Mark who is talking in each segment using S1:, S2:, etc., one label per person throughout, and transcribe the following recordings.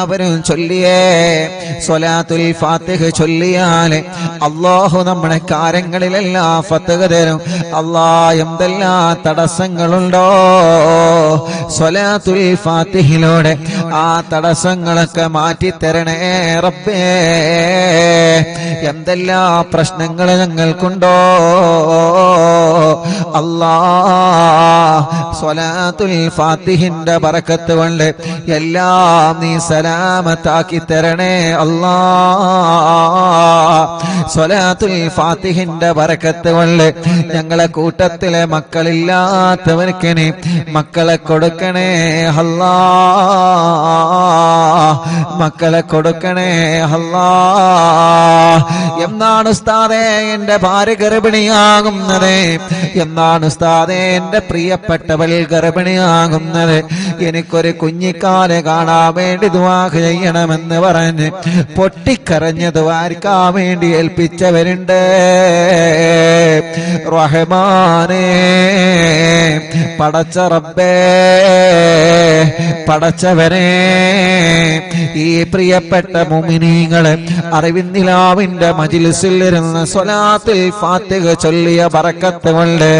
S1: അവരും ചൊല്ലിയേ. സ്വലാത്തുൽ ഫാത്തിഹ ചൊല്ലിയാൽ അല്ലാഹു നമ്മുടെ കാര്യങ്ങളിലെല്ലാം ഫത്ഹ് തരും. എന്തെല്ലാം തടസ്സങ്ങളുണ്ടോ സ്വലാത്തുൽ ഫാത്തിഹിലൂടെ ആ തടസ്സങ്ങളൊക്കെ മാറ്റിത്തരണേ റബ്ബേ. എന്തെല്ലാം പ്രശ്നങ്ങൾ ഞങ്ങൾക്കുണ്ടോ സ്വലാത്തുൽ ഫാത്തിഹിന്റെ ബറക്കത്ത് കൊണ്ട് എല്ലാം നീ സലാമത്താക്കി തരണേ സ്വലാത്തുൽ ഫാത്തിഹിന്റെ ബറക്കത്ത് കൊണ്ട് ഞങ്ങളെ കൂട്ടത്തിലെ മക്കളില്ലാത്തവർക്ക് നീ മക്കളെ കൊടുക്കണേ മക്കളെ കൊടുക്കണേ എന്നാണ് ഉസ്താദേ എന്റെ ഭാര്യ ഗർഭിണിയാകുന്നത്? എന്നാണ് ഉസ്താദേ എന്റെ പ്രിയപ്പെട്ടവൾ ഗർഭിണിയാകുന്നത്? എനിക്കൊരു കുഞ്ഞിക്കാലെ കാണാൻ വേണ്ടി ദുആ ചെയ്യണമെന്ന് പറഞ്ഞ് പൊട്ടിക്കരഞ്ഞ് ദുആർക്കാൻ വേണ്ടി ഏൽപ്പിച്ചവരുണ്ട്. റഹ്മാനേ, പടച്ച റബ്ബേ, പടച്ചവനെ, ഈ പ്രിയപ്പെട്ട മുഅ്മിനീങ്ങളെ അറിവിന്ദിലാവിന്റെ മജ്ലിസിൽ ഇരുന്ന് സ്വലാത്തുൽ ഫാത്തിഹ ചൊല്ലിയ ബറക്കത്ത് കൊണ്ട്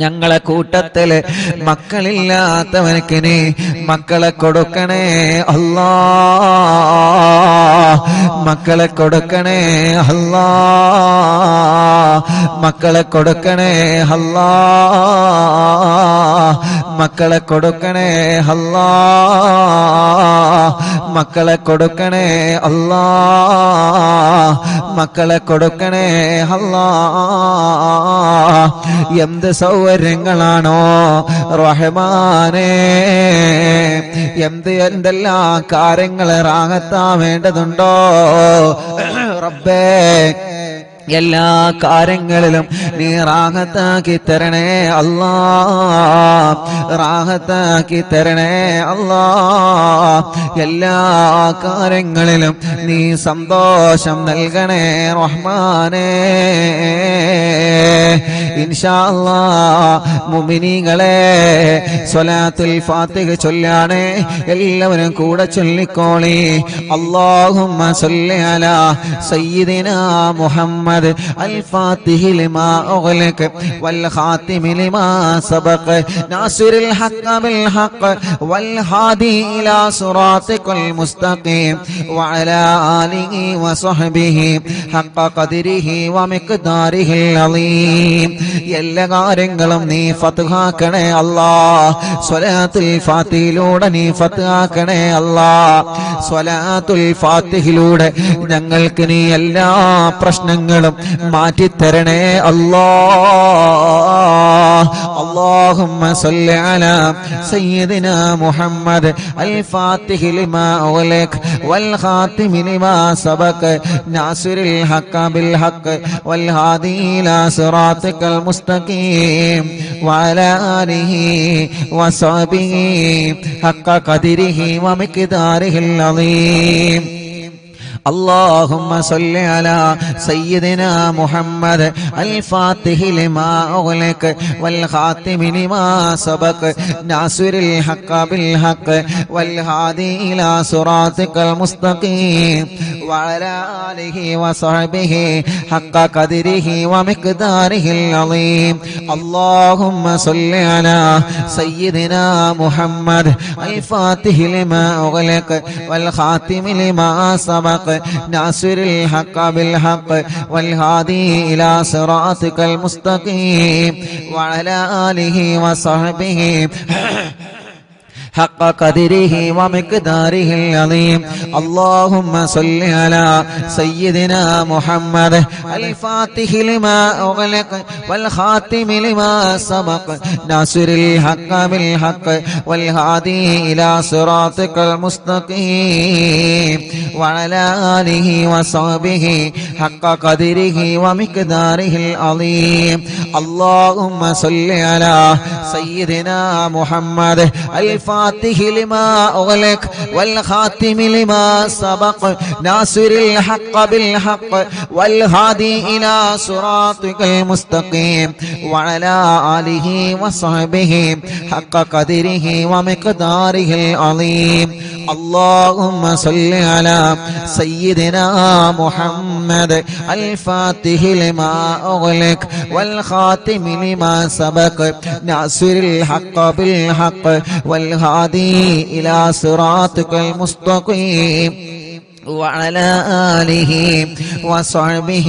S1: ഞങ്ങളെ കൂട്ടത്തില് മക്കളില്ലാത്തവനക്ക് നീ മക്കളെ കൊടുക്കണേ മക്കളെ കൊടുക്കണേ മക്കളെ കൊടുക്കണേ മക്കളെ കൊടുക്കണേ മക്കളെ കൊടുക്കണേ മക്കളെ കൊടുക്കണേ എന്ത് സൗകര്യങ്ങളാണോ റഹ്മാനേ, എന്തെല്ലാം കാര്യങ്ങൾ റാഹത്താൻ വേണ്ടതുണ്ടോ റബ്ബേ, എല്ലാ കാര്യങ്ങളിലും നീ റാഹത്താക്കി തരണേ റാഹത്താക്കി തരണേ എല്ലാ കാര്യങ്ങളിലും നീ സന്തോഷം നൽകണേ റഹ്മാനേ. ഇൻഷാ അല്ലാഹ് മുഅ്മിനീങ്ങളെ സ്വലാത്തുൽ ഫാത്തിഹ ചൊല്ലാണ് എല്ലാവരും കൂടെ ചൊല്ലിക്കോളി. അല്ലാഹുമ്മ സ്വല്ലി അലാ സയ്യിദിനാ മുഹമ്മദ് الفاتح لما أغلق والخاتم لما سبق ناصر الحق بالحق والهادي إلى صراطك المستقيم وعلى آله وصحبه حق قدره ومقداره العظيم. എല്ലാ കാര്യങ്ങളും നീ ഫത്ഹാക്കണേ സ്വലാത്തുൽ ഫാത്തിഹിലൂടെ നീ ഫത്ഹാക്കണേ സ്വലാത്തുൽ ഫാത്തിഹിലൂടെ ഞങ്ങൾക്ക് നീ എല്ലാ പ്രശ്നങ്ങളും മാറ്റിത്തരണേ اللهم صل على سيدنا محمد الفاتح لما أغلق والخاتم لما سبق ناصر الحق بالحق والهادي إلى صراطك المستقيم وعلى آله وصحبه حق قدره ومقداره العظيم. اللهم صل على سيدنا محمد الفاتح لما أغلق والخاتم لما سبق ناصر الحق بالحق والهادي إلى صراطك المستقيم وعلى آله وصحبه حق قدره ومقداره العظيم. اللهم صل على سيدنا محمد الفاتح لما أغلق والخاتم لما سبق ناصر الحق بالحق والهادي إلى صراطك المستقيم وعلى آله وصحبه حق قدره ومقداره العظيم. اللهم صل على سيدنا محمد الفاتح لما أغلق والخاتم لما سبق ناصر الحق بالحق والهادي إلى صراطك المستقيم وعلى آله وصحبه حق قدره ومقداره العظيم. اللهم صل على سيدنا محمد الفاتح لما أغلق والخاتم لما سبق ناصر الحق بالحق والهادي إلى صراطك المستقيم وعلى آله وصحبه حق قدره ومقداره العظيم. اللهم صل على سيدنا محمد الفاتح لما أغلق والخاتم لما سبق ناصر الحق بالحق والهادي إلى صراطك المستقيم وعلى آله وصحبه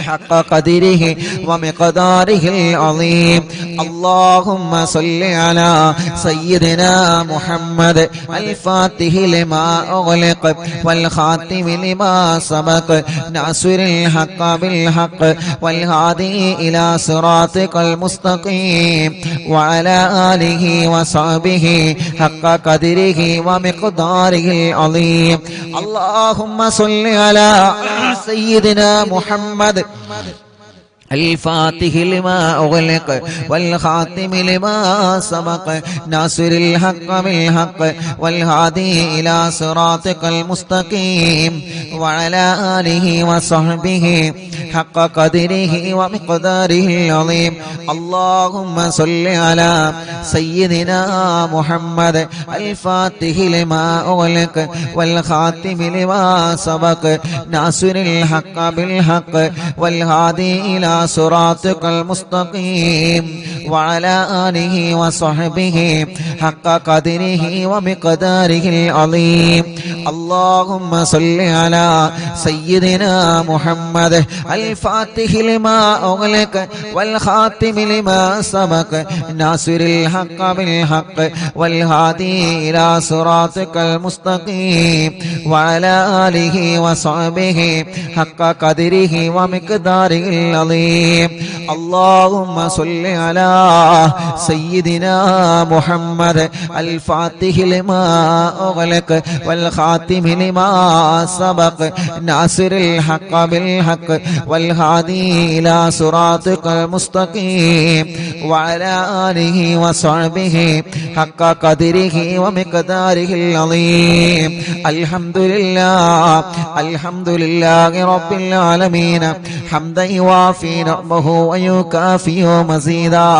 S1: حق قدره ومقداره العظيم. اللهم صل على سيدنا محمد الفاتح لما أغلق والخاتم لما سبق ناصر الحق بالحق والهادي إلى صراطك المستقيم وعلى آله وصحبه حق قدره ومقداره العظيم. اللهم صل على سيدنا محمد الفاتح لما أغلق والخاتم لما سبق ناصر الحق بالحق والهادي إلى صراطك المستقيم وعلى آله وصحبه حق قدره ومقداره العظيم. اللهم صل على سيدنا محمد الفاتح لما أغلق والخاتم لما سبق ناصر الحق بالحق والهادي إلى صراطك المستقيم وعلى آله وصحبه حق قدره ومقداره العظيم. اللهم صل على سيدنا محمد الفاتح لما أغلق والخاتم لما سبق ناصر الحق بالحق والهادي إلى صراطك المستقيم وعلى آله وصحبه حق قدره ومقداره العظيم. اللهم صل على سيدنا محمد الفاتح لما أغلق والخاتم لما سبق ناصر الحق بالحق والهادي إلى صراطك المستقيم وعلى آله وصحبه حق قدره ومقداره العظيم. الحمد لله الحمد لله رب العالمين حمدا يوافي نعمه ويكافئ مزيدا.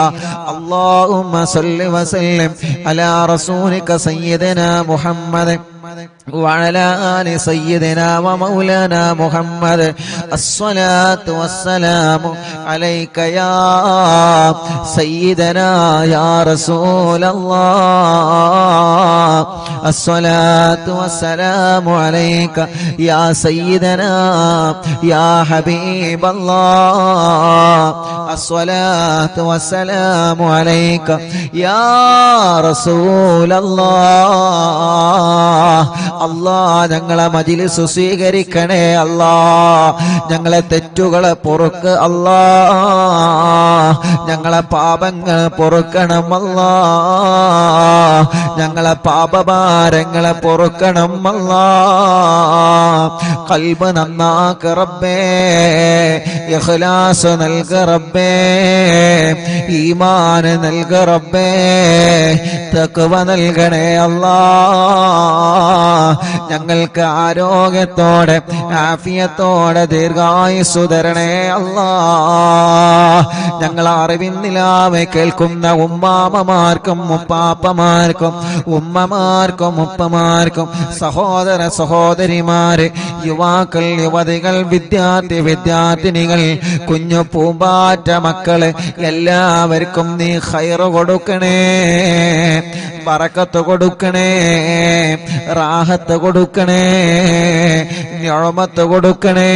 S1: اللهم صل وسلم على رسولك سيدنا محمد وعلى آل سيدنا ومولانا محمد. الصلاة والسلام عليك يا سيدنا يا رسول الله. الصلاة والسلام عليك يا سيدنا يا حبيب الله. الصلاة والسلام عليك يا رسول الله. അല്ലാഹ് ഞങ്ങളെ മജ്‌ലിസ് സ്വീകരിക്കണേ അല്ലാഹ്. ഞങ്ങളെ തെറ്റുകളെ പൊറുക്ക് അല്ലാഹ്. ഞങ്ങളെ പാപങ്ങൾ പൊറുക്കണം അല്ലാഹ്. ഞങ്ങളെ പാപഭാരങ്ങളെ പൊറുക്കണം അല്ലാഹ്. ഖൽബ് നന്നാക്ക് റബ്ബേ, ഇഖ്ലാസ് നൽക റബ്ബേ, ഈമാൻ നൽക റബ്ബേ, തഖ്വ നൽകണേ അല്ലാഹ്. ഞങ്ങൾക്ക് ആരോഗ്യത്തോടെ ആഫിയത്തോടെ ദീർഘായുസ്സു തരണേ അല്ലാഹ്. ഞങ്ങൾ അറിവിൻ നിലാവെ കേൾക്കുന്ന ഉമ്മാമമാർക്കും ഉപ്പാപ്പമാർക്കും ഉമ്മമാർക്കും ഉപ്പമാർക്കും സഹോദര സഹോദരിമാര്, യുവാക്കൾ യുവതികൾ, വിദ്യാർത്ഥി വിദ്യാർത്ഥിനികൾ, കുഞ്ഞു പൂമ്പാറ്റ മക്കള് എല്ലാവർക്കും നീ ഖൈറ് കൊടുക്കണേ, ബറക്കത്ത് കൊടുക്കണേ, റാഹത്ത് കൊടുക്കണേ, നിഅമത്ത് കൊടുക്കണേ,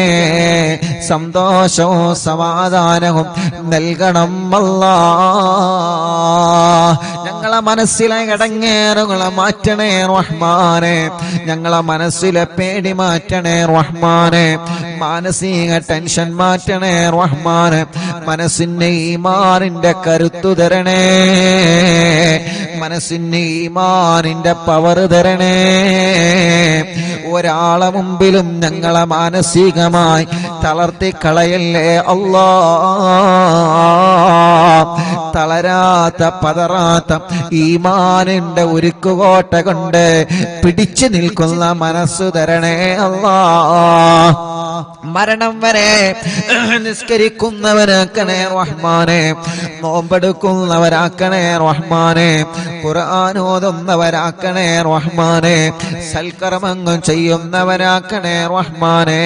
S1: സന്തോഷവും സമാധാനവും നൽകണം അല്ലാഹ്. ഞങ്ങളെ മനസ്സിലെ ഇടങ്ങേറുകളെ മാറ്റണേ റഹ്മാനെ. ഞങ്ങളെ മനസ്സിലെ പേടി മാറ്റണേ റഹ്മാനെ. മാനസിക ടെൻഷൻ മാറ്റണേ റഹ്മാനെ. മനസ്സിന് ഈമാനിന്റെ കരുത്തു തരണേ, മനസ്സിന് ഈമാനിന്റെ പവർ തരണേ. ഒരാളെ മുമ്പിലും ഞങ്ങളെ മാനസികമായി തളർത്തിക്കളയല്ലേ അല്ലാഹ്. തളരാത്ത പതറാത്ത ഈമാനിന്റെ ഉരുക്കുകോട്ട കൊണ്ട് പിടിച്ചു നിൽക്കുന്ന മനസ്സ് തരണേ അല്ലാഹ്. മരണം വരെ നിസ്കരിക്കുന്നവരാക്കണേ റഹ്മാനെ, നോമ്പെടുക്കുന്നവരാക്കണേ റഹ്മാനെ, ഖുർആൻ ഓതുന്നവരാക്കണേ റഹ്മാനെ, സൽക്കർമ്മങ്ങൾ ചെയ്യുന്നവരാക്കണേ റഹ്മാനെ.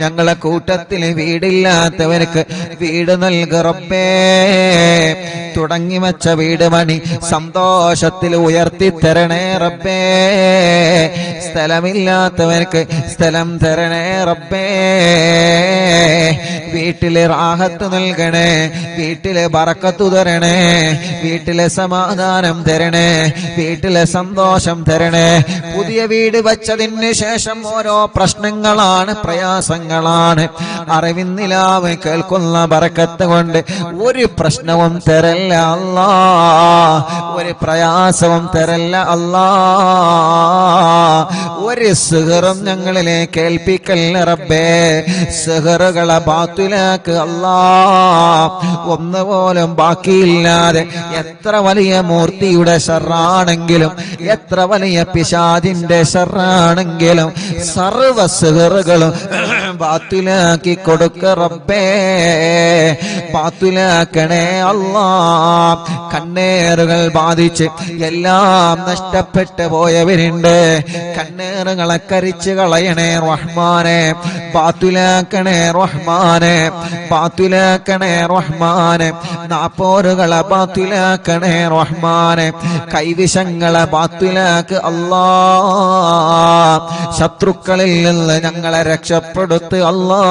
S1: ഞങ്ങളെ കൂട്ടത്തിൽ വീടില്ലാത്തവർക്ക് വീട് നൽകു റബ്ബേ. തുടങ്ങി വച്ച വീട് മണി സന്തോഷത്തിൽ ഉയർത്തി തരണേ റബ്ബേ. സ്ഥലമില്ലാത്തവർക്ക് സ്ഥലം തരണേ റബ്ബേ. വീട്ടിലെ റാഹത്ത് നൽകണേ, വീട്ടിലെ ബറക്കത്ത് തരണേ, വീട്ടിലെ സമാധാനം തരണേ, വീട്ടിലെ സന്തോഷം തരണേ. പുതിയ വീട് വച്ചതിന് ശേഷം ഓരോ പ്രശ്നങ്ങളാണ്, പ്രയാസങ്ങളാണ്. അറിവിന്നിലാവ് കേൾക്കുന്ന ബറക്കത്ത് കൊണ്ട് ഒരു പ്രശ്നവും തരല്ല അല്ലാ, ഒരു പ്രയാസവും തരല്ല അല്ലാ. ഒരു സിഹറും ഞങ്ങളിലെ കേൾപ്പിക്കല്ല റബ്ബേ. സിഹറുകളെ ബാത്തിലാക്ക് അല്ലാ. ഒന്നുപോലും ബാക്കിയില്ലാതെ എത്ര വലിയ മൂർത്തിയുടെ ശർറാണെങ്കിലും, എത്ര വലിയ പിശാചിന്റെ ശർറാണെങ്കിലും സർവ സിഹറുകളും ബാത്തിലാക്കി കൊടുക്ക റബ്ബേ. ബാത്തിലാക്കണേ അല്ലാ. കണ്ണേറുകൾ ബാധിച്ച് എല്ലാം നഷ്ടപ്പെട്ടു പോയവരുണ്ട്. കണ്ണേറുകളെ കരിച്ചു കളയണേ റഹ്മാനെ. ബാത്തിലാക്കണേ റഹ്മാനെ, ബാത്തിലാക്കണേ റഹ്മാനെ. നാപ്പോരുകളെ ബാത്തിലാക്കണേ റഹ്മാനെ. കൈവിഷങ്ങളെ ബാത്തിലാക്ക് അല്ലാ. ശത്രുക്കളിൽ നിന്ന് ഞങ്ങളെ രക്ഷപ്പെടുത്ത് അല്ലാ.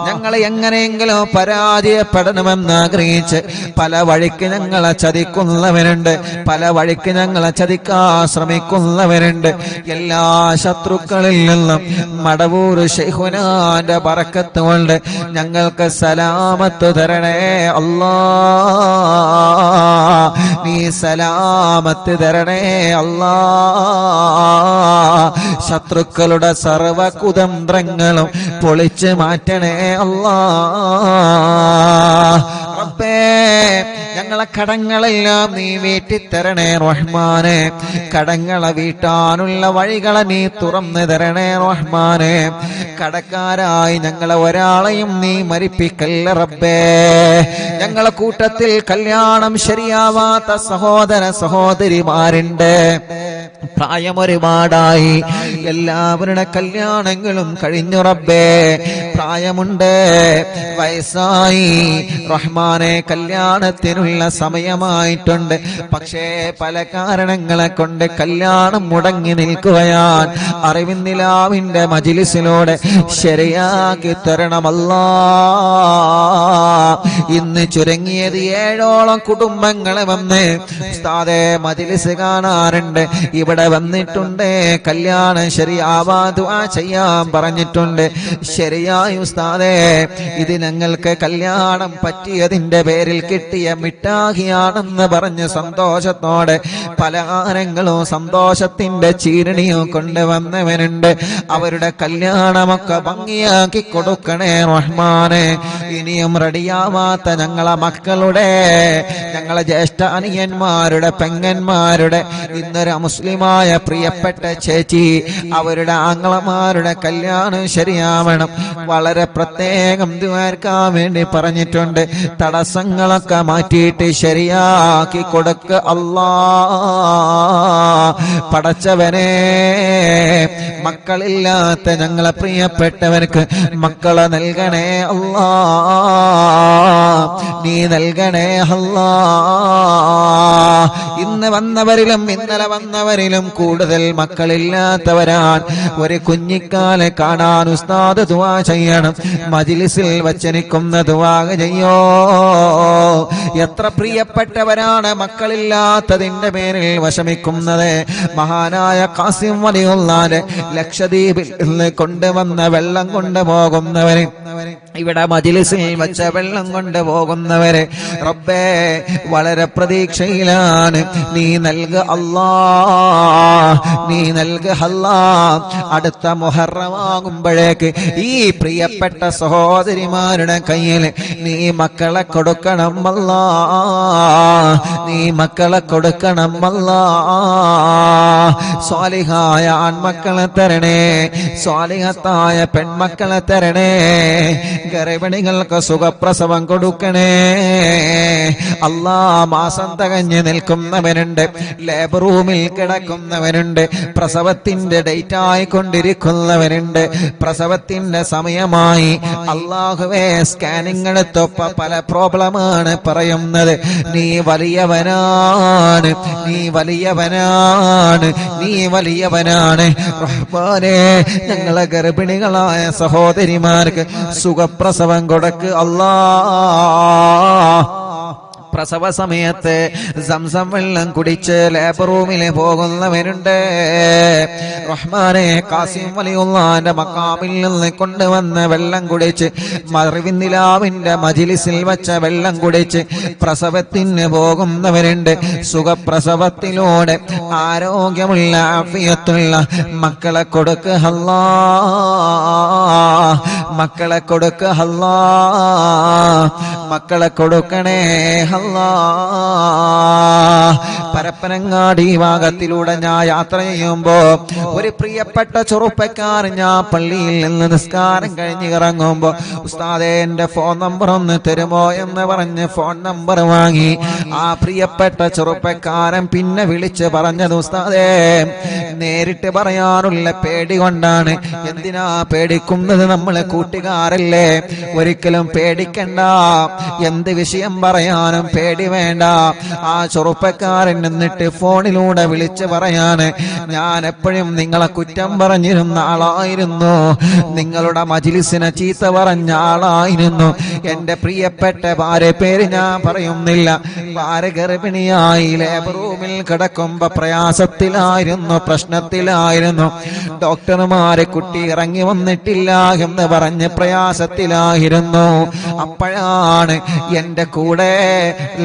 S1: ഞങ്ങളെ എങ്ങനെയെങ്കിലും പരാജയപ്പെടണമെന്ന് ആഗ്രഹിച്ച് പല വഴിക്ക് ഞങ്ങളെ ചതിക്കുന്നവരുണ്ട്, പല വഴിക്ക് ഞങ്ങളെ ചതിക്കാൻ ശ്രമിക്കുന്നവരുണ്ട്. എല്ലാ ശത്രുക്കളിൽ നിന്നും മടവൂർ ശൈഖുനാന്റെ ബറക്കത്ത് കൊണ്ട് ഞങ്ങൾക്ക് സലാമത്ത് തരണേ അല്ലാ. നീ സലാമത്ത് തരണേ അല്ലാ. ശത്രുക്കളുടെ സർവ കുതന്ത്രങ്ങളും പൊളിച്ച് മാറ്റണേ അല്ലാ. റബ്ബേ, ഞങ്ങളെ കടങ്ങളെല്ലാം നീ വീട്ടിത്തരണേ റഹ്മാനെ. കടങ്ങളെ വീട്ടാനുള്ള വഴികളെ നീ തുറന്നു തരണേ റഹ്മാനെ. കടക്കാരായി ഞങ്ങളെ ഒരാളെയും നീ മരിപ്പിക്കല്ല റബ്ബേ. ഞങ്ങളെ കൂട്ടത്തിൽ കല്യാണം ശരിയാവാത്ത സഹോദര സഹോദരിമാരുണ്ട്. പ്രായം ഒരുപാടായി, എല്ലാവരുടെ കല്യാണങ്ങളും കഴിഞ്ഞു റബ്ബേ. പ്രായമുണ്ട്, വയസ്സായി റഹ്മാനെ, കല്യാണത്തിനുള്ള സമയമായിട്ടുണ്ട്. പക്ഷേ പല കാരണങ്ങളെ കൊണ്ട് കല്യാണം മുടങ്ങി നിൽക്കുകയാൻ അറിവിന്നിലാവിന്റെ മജ്‌ലിസിലൂടെ ശരിയാക്കി തരണമല്ലാ. ഇന്ന് ചുരുങ്ങിയത് 7ഓളം കുടുംബങ്ങളെ വന്ന് ഉസ്താദേ മജ്‌ലിസ് കാണാറുണ്ട്, ഇവിടെ വന്നിട്ടുണ്ട്, കല്യാണം ശരിയാവാ ദുആ ചെയ്യാൻ പറഞ്ഞിട്ടുണ്ട്. ശരിയായി ഉസ്താദേ, ഇത് ഞങ്ങൾക്ക് കല്യാണം പറ്റിയതിന്റെ പേരിൽ കിട്ടിയ മിഠായിയാണെന്ന് പറഞ്ഞ് സന്തോഷത്തോടെ പലഹാരങ്ങളും സന്തോഷത്തിന്റെ ചീരണിയും കൊണ്ടുവന്നവനുണ്ട്. അവരുടെ കല്യാണമൊക്കെ ഭംഗിയാക്കി കൊടുക്കണേ റഹ്മാനെ. ഇനിയും റെഡിയാവാത്ത ഞങ്ങളെ മക്കളുടെ, ഞങ്ങളെ ജ്യേഷ്ഠ അനിയന്മാരുടെ, പെങ്ങന്മാരുടെ, ഇന്നൊരു മുസ്ലിമായ പ്രിയപ്പെട്ട ചേച്ചി, അവരുടെ ആങ്ങളമാരുടെ കല്യാണം ശരിയാവണം. വളരെ പ്രത്യേകം ദുആർക്കാൻ വേണ്ടി പറഞ്ഞിട്ടുണ്ട്. തടസ്സങ്ങളൊക്കെ മാറ്റിയിട്ട് ശരിയാക്കി കൊടുക്ക അല്ലാ. പടച്ചവനെ, മക്കളില്ലാത്ത ഞങ്ങളെ പ്രിയപ്പെട്ടവർക്ക് മക്കളെ നൽകണേ അല്ലാ. നീ നൽകണേ അല്ലാ. ഇന്ന് വന്നവരിലും ഇന്നലെ വന്നവരിലും കൂടുതൽ മക്കളില്ലാത്തവരാൻ ഒരു കുഞ്ഞിക്കാലെ കാണാൻ ഉസ്താദ് ദുആ ചെയ്യണം. മജ്‌ലിസിൽ വച്ചനിക്കുന്ന ദുആ ചെയ്യോ. എത്ര പ്രിയപ്പെട്ടവരാണ് മക്കളില്ലാത്തതിന്റെ പേരിൽ വിഷമിക്കുന്നത്. മഹാനായ ഖാസിം വലിയുള്ളാന്റെ ലക്ഷദ്വീപിൽ നിന്ന് കൊണ്ടുവന്ന വെള്ളം കൊണ്ടുപോകുന്നവര് ഇവിടെ മജ്‌ലിസിൽ മജ്ലിസിൽ വച്ച വെള്ളം കൊണ്ട് പോകുന്നവരെ റബ്ബേ വളരെ പ്രതീക്ഷയിലാണ്. നീ നൽക അല്ലാ, നീ നൽക അല്ലാ. അടുത്ത മുഹറമാകുമ്പോഴേക്ക് ഈ പ്രിയപ്പെട്ട സഹോദരിമാരുടെ കയ്യിൽ നീ മക്കളെ കൊടുക്കണം അല്ലാ, നീ മക്കളെ കൊടുക്കണം അല്ലാ. സ്വാലിഹായ ആൺമക്കളെ തരണേ, സ്വാലിഹത്തായ പെൺമക്കളെ തരണേ. ഗർഭിണികൾക്ക് സുഖപ്രസവം കൊടുക്കണേ അല്ലാ. മാസം തികഞ്ഞ് നിൽക്കുന്നവനുണ്ട്, ലേബർ റൂമിൽ കിടക്കുന്നവനുണ്ട്, പ്രസവത്തിന്റെ ഡേറ്റ് ആയിക്കൊണ്ടിരിക്കുന്നവരുണ്ട്, പ്രസവത്തിന്റെ സമയമായി. അല്ലാഹുവേ, സ്കാനിങ് എടുത്തപ്പ പല പ്രോബ്ലമാണ് പറയുന്നത്. നീ വലിയവനാണ്, നീ വലിയവനാണ്, നീ വലിയവനാണ് റഹ്മാനേ. ഞങ്ങളെ ഗർഭിണികളായ സഹോദരിമാർക്ക് സുഖപ്രസവം കൊടുക്ക് അല്ലാ. പ്രസവ സമയത്ത് സംസം വെള്ളം കുടിച്ച് ലേബർ റൂമിൽ പോകുന്നവരുണ്ട് റഹ്മാനെ. കാസിം വലിയുള്ളാന്റെ മക്കാമിൽ നിന്ന് കൊണ്ടുവന്ന വെള്ളം കുടിച്ച്, മറിവിന്നിലാവിന്റെ മജ്ലിസിൽ വച്ച വെള്ളം കുടിച്ച് പ്രസവത്തിന് പോകുന്നവരുണ്ട്. സുഖപ്രസവത്തിലൂടെ ആരോഗ്യമുള്ള ആഫിയത്തുള്ള മക്കളെ കൊടുക്ക് അല്ലാ, മക്കളെ കൊടുക്ക് അല്ലാ, മക്കളെ കൊടുക്കണേ അല്ലാ. പരപ്പനങ്ങാടി ഭാഗത്തിലൂടെ ഞാൻ യാത്ര ചെയ്യുമ്പോ ഒരു പ്രിയപ്പെട്ട ചെറുപ്പക്കാരൻ, ഞാൻ പള്ളിയിൽ നിന്ന് നിസ്കാരം കഴിഞ്ഞ് ഇറങ്ങുമ്പോ, ഉസ്താദേ എന്റെ ഫോൺ നമ്പർ ഒന്ന് തരുമോ എന്ന് പറഞ്ഞ് ഫോൺ നമ്പർ വാങ്ങി. ആ പ്രിയപ്പെട്ട ചെറുപ്പക്കാരൻ പിന്നെ വിളിച്ച് പറഞ്ഞത്, ഉസ്താദേ നേരിട്ട് പറയാനുള്ള പേടി കൊണ്ടാണ്. എന്തിനാ പേടിക്കുന്നത്? നമ്മളെ കൂട്ടുകാരല്ലേ, ഒരിക്കലും പേടിക്കണ്ട. എന്ത് വിഷയം പറയാനും പേടി വേണ്ട. ആ ചെറുപ്പക്കാരൻ എന്നിട്ട് ഫോണിലൂടെ വിളിച്ച് പറയാണ്, ഞാൻ എപ്പോഴും നിങ്ങളെ കുറ്റം പറഞ്ഞിരുന്ന ആളായിരുന്നു, നിങ്ങളുടെ മജ്ലിസിനെ ചീത്ത പറഞ്ഞ ആളായിരുന്നു. എന്റെ പ്രിയപ്പെട്ട ഭാര്യ പേര് ഞാൻ പറയുന്നില്ല, ഭാര്യ ഗർഭിണിയായി ലേബർ റൂമിൽ കിടക്കുമ്പോ പ്രയാസത്തിലായിരുന്നു, പ്രശ്നത്തിലായിരുന്നു. ഡോക്ടർമാരെ കുട്ടി ഇറങ്ങി വന്നിട്ടില്ല എന്ന് പറഞ്ഞ് പ്രയാസത്തിലായിരുന്നു. അപ്പോഴാണ് എന്റെ കൂടെ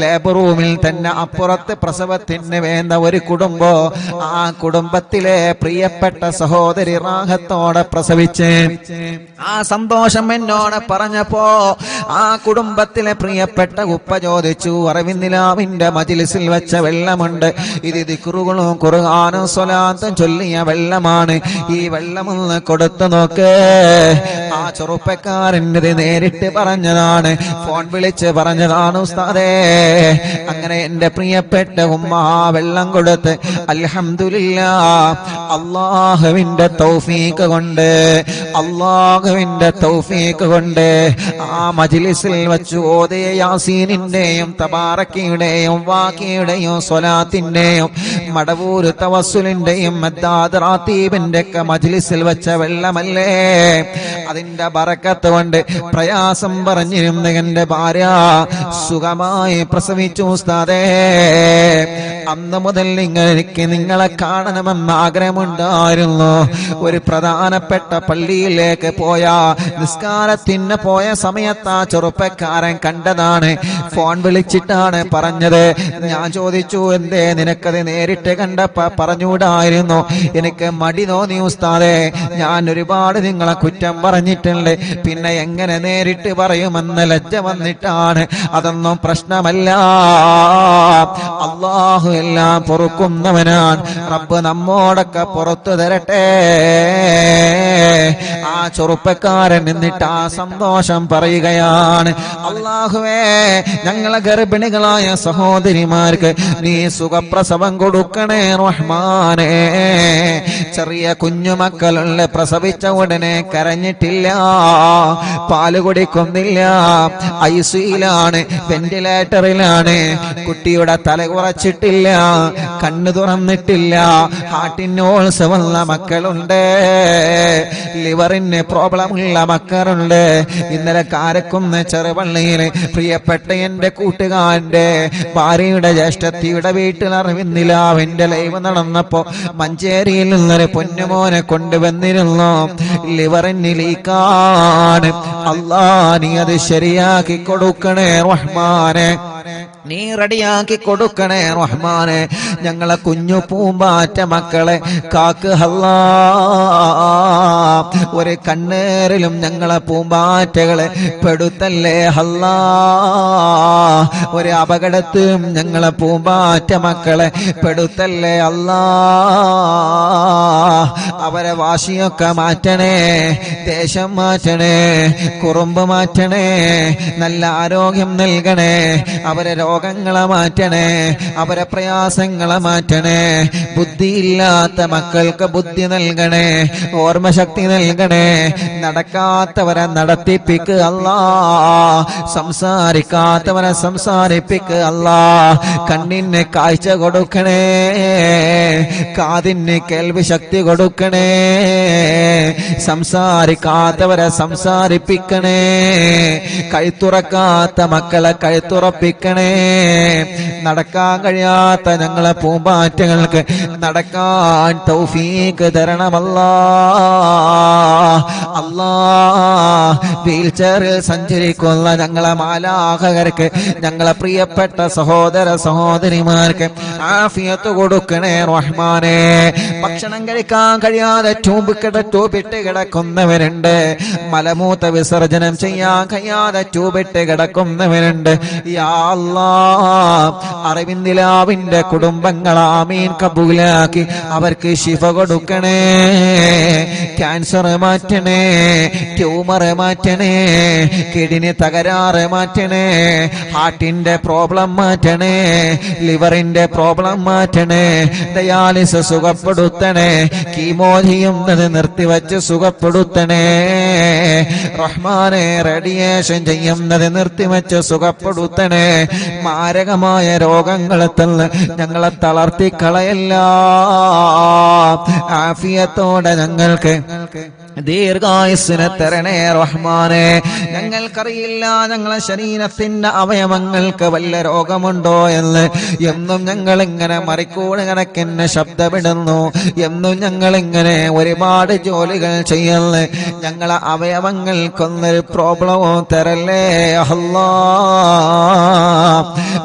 S1: ലേബർ റൂമിൽ തന്നെ അപ്പുറത്ത് പ്രസവത്തിന് വേണ്ട ഒരു കുടുംബം, ആ കുടുംബത്തിലെ പ്രിയപ്പെട്ട സഹോദരി റാഹത്തോടെ പ്രസവിച്ച് ആ സന്തോഷം എന്നോട് പറഞ്ഞപ്പോ ആ കുടുംബത്തിലെ പ്രിയപ്പെട്ട ഉപ്പ ചോദിച്ചു, അറിവിന്നിലാവിന്റെ മജ്ലിസിൽ വെച്ച വെള്ളമുണ്ട്, ഇത് ദിക്റുകളും ഖുർആനും സ്വലാത്തും ചൊല്ലിയ വെള്ളമാണ്, ഈ വെള്ളമൊന്ന് കൊടുത്തു നോക്ക്. ആ ചെറുപ്പക്കാരൻ്റെ നേരിട്ട് പറഞ്ഞതാണ്, ഫോൺ വിളിച്ച് പറഞ്ഞതാണ് ഉസ്താദേ. അങ്ങനെ എന്റെ പ്രിയപ്പെട്ട ഉമ്മ വെള്ളം കൊടുത്ത് അൽഹംദുലില്ലാഹ്, അല്ലാഹുവിന്റെ തൗഫീഖ് കൊണ്ട്, അല്ലാഹുവിന്റെ തൗഫീഖ് കൊണ്ട് ആ മജ്ലിസിൽ വെച്ച് ഓതിയ യാസീനിന്റെയും തബാറക്കയുടെയും വാക്കിയുടെയും സ്വലാത്തിന്റെയും മടവൂര് തവസ്സുലിന്റെയും മദ്ദാദ് റാത്തീബിന്റെ ഒക്കെ മജ്ലിസിൽ വെച്ച വെള്ളമല്ലേ, അതിന്റെ ബറക്കത്ത് കൊണ്ട് പ്രയാസം പറഞ്ഞിരുന്ന എന്റെ ഭാര്യ സുഖമായി പ്രസവിച്ചു ഉസ്താദേ. അന്ന് മുതൽ എനിക്ക് നിങ്ങളെ കാണണമെന്ന് ആഗ്രഹമുണ്ടായിരുന്നു. ഒരു പ്രധാനപ്പെട്ട പള്ളിയിലേക്ക് പോയ നിസ്കാരത്തിന് പോയ സമയത്ത് ആ ചെറുപ്പക്കാരൻ കണ്ടതാണ്, ഫോൺ വിളിച്ചിട്ടാണ് പറഞ്ഞത്. ഞാൻ ചോദിച്ചു, എന്തേ നിനക്കത് നേരിട്ട് കണ്ടപ്പോ പറഞ്ഞുകൂടായിരുന്നു? എനിക്ക് മടി തോന്നി ഉസ്താദേ, ഞാൻ ഒരുപാട് നിങ്ങളെ കുറ്റം പറഞ്ഞിട്ടുണ്ട്, പിന്നെ എങ്ങനെ നേരിട്ട് പറയുമെന്ന് ലജ്ജ വന്നിട്ടാണ്. അതൊന്നും പ്രശ്നമല്ല, അല്ലാഹു എല്ലാം പൊറുക്കുന്നവനാണ്. റബ്ബ് നമ്മോടൊക്കെ പുറത്തു തരട്ടെ. ആ ചെറുപ്പക്കാരൻ എന്നിട്ട് ആ സന്തോഷം പറയുകയാണ്, അല്ലാഹുവേ ഞങ്ങളെ ഗർഭിണികളായ സഹോദരിമാർക്ക് നീ സുഖപ്രസവം കൊടുക്കണേ റഹ്മാനേ. ചെറിയ കുഞ്ഞുമക്കളുള്ള പ്രസവിച്ച ഉടനെ കരഞ്ഞിട്ടില്ല, പാല് കുടിക്കുന്നില്ല, ഐസിയിലാണ്, വെന്റിലേറ്ററിലാണ്, കുട്ടിയുടെ തല കുറച്ചിട്ടില്ല, തുറന്നിട്ടില്ല, കണ്ണ് തുറന്നിട്ടില്ല. ഹാർട്ടിനോൾസ് വന്ന മക്കളുണ്ട്, ലിവറിന് പ്രോബ്ലം ഉള്ള മക്കളുണ്ട്. ഇന്നലെ കാരക്കുന്ന് ചെറുപള്ളിയിൽ പ്രിയപ്പെട്ട എന്റെ കൂട്ടുകാരന്റെ ഭാര്യയുടെ ജ്യേഷ്ഠത്തിയുടെ വീട്ടിൽ അറിവിന്നിലാവിന്റെ ലൈവ് നടന്നപ്പോ മഞ്ചേരിയിൽ നിന്നൊരു പൊന്നുമോനെ കൊണ്ടുവന്നിരുന്നു. ലിവറിന് ലീക്കാണ്. അല്ലാ, നീ അത് ശരിയാക്കി കൊടുക്കണേ റഹ്മാനെ, നീ റെഡിയാക്കി കൊടുക്കണേ റഹ്മാനെ. ഞങ്ങളെ കുഞ്ഞു പൂമ്പാറ്റ മക്കളെ കാക്ക് അല്ലാ. ഒരു കണ്ണേറിലും ഞങ്ങളെ പൂമ്പാറ്റകളെ പെടുത്തല്ലേ അല്ലാ. ഒരു അപകടത്തിലും ഞങ്ങളെ പൂമ്പാറ്റ മക്കളെ പെടുത്തല്ലേ അല്ലാ. അവരെ വാശിയൊക്കെ മാറ്റണേ, ദേശം മാറ്റണേ, കുറുമ്പ് മാറ്റണേ, നല്ല ആരോഗ്യം നൽകണേ. അവരെ രോഗങ്ങളെ മാറ്റണേ, അവരെ പ്രയാസങ്ങളെ മാറ്റണേ. ബുദ്ധിയില്ലാത്ത മക്കൾക്ക് ബുദ്ധി നൽകണേ, ഓർമ്മശക്തി നൽകണേ. നടക്കാത്തവരെ നടത്തിപ്പിക്കുക അല്ലാ, സംസാരിക്കാത്തവരെ സംസാരിപ്പിക്കുക അല്ലാ. കണ്ണിന് കാഴ്ച കൊടുക്കണേ, കാതിന് കേൾവി ശക്തി കൊടുക്കണേ. സംസാരിക്കാത്തവരെ സംസാരിപ്പിക്കണേ, കഴുത്തുറക്കാത്ത മക്കളെ കഴുത്തുറപ്പിക്കണേ. നടക്കാൻ കഴിയാത്ത ഞങ്ങളെ പൂമ്പാറ്റകൾക്ക് നടക്കാൻ തൗഫീഖ് തരണമല്ലാ. അല്ലാ, വീൽ ചെയറിൽ സഞ്ചരിക്കുന്ന ഞങ്ങളെ മാലാഖകർക്ക്, ഞങ്ങളെ പ്രിയപ്പെട്ട സഹോദര സഹോദരിമാർക്ക് ആഫിയത്ത് കൊടുക്കണേ റഹ്മാനെ. ഭക്ഷണം കഴിക്കാൻ കഴിയാതെ ട്യൂബിട്ട് കിടക്കുന്നവരുണ്ട്, മലമൂത്ര വിസർജനം ചെയ്യാൻ കഴിയാതെ ട്യൂബിട്ട് കിടക്കുന്നവരുണ്ട്. യാ അല്ലാഹ്, അറിവിന്ദിലാവിന്റെ കുടുംബങ്ങൾ ആമീൻ കബൂലാക്കി അവർക്ക് ശിഫ കൊടുക്കണേ. ക്യാൻസർ മാറ്റണേ, ട്യൂമർ മാറ്റണേ, കിഡ്നി തകരാറ് മാറ്റണേ, ഹാർട്ടിന്റെ പ്രോബ്ലം മാറ്റണേ, ലിവറിന്റെ പ്രോബ്ലം മാറ്റണേ, ഡയാലിസിസ് സുഖപ്പെടുത്തണേ, കീമോ ചെയ്യുന്നത് നിർത്തിവെച്ച് സുഖപ്പെടുത്തണേ റഹ്മാനെ. റേഡിയേഷൻ ചെയ്യുന്നത് നിർത്തിവെച്ച് സുഖപ്പെടുത്തണേ. മാരകമായ രോഗങ്ങളെ തന്ന് ഞങ്ങളെ തളർത്തിക്കളയല്ല. ആഫിയത്തോടെ ഞങ്ങൾക്ക് ദീർഘായുസ്സിനെ തരണേ റഹ്മാനെ. ഞങ്ങൾക്കറിയില്ല ഞങ്ങളെ ശരീരത്തിന്റെ അവയവങ്ങൾക്ക് വല്ല രോഗമുണ്ടോ എന്ന്. എന്നും ഞങ്ങൾ ഇങ്ങനെ മറിക്കൂട് കണക്കിന് ശബ്ദമിടുന്നു, എന്നും ഞങ്ങൾ ഇങ്ങനെ ഒരുപാട് ജോലികൾ ചെയ്യുന്നു. ഞങ്ങളെ അവയവങ്ങൾക്കൊന്നൊരു പ്രോബ്ലമോ തരല്ലേ അല്ലാ.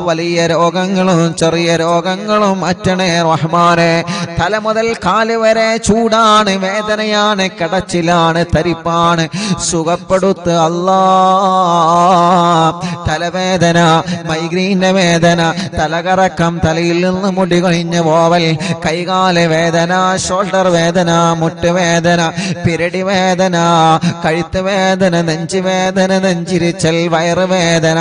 S1: വലിയ രോഗങ്ങളും ചെറിയ രോഗങ്ങളും മാറ്റണേ റഹ്മാനെ. തല മുതൽ കാല് വരെ ചൂടാണ്, വേദനയാണ്, കടച്ചിലാണ്, തരിപ്പാണ്, സുഖപ്പെടുത്ത് അല്ലാ. തലവേദന, മൈഗ്രീന്റെ വേദന, തലകറക്കം, തലയിൽ നിന്ന് മുടി കൊഴിഞ്ഞ് പോവൽ, കൈകാല വേദന, ഷോൾഡർ വേദന, മുട്ടുവേദന, പിരടി വേദന, കഴുത്ത് വേദന, നെഞ്ചുവേദന, നെഞ്ചിരിച്ചൽ, വയറുവേദന,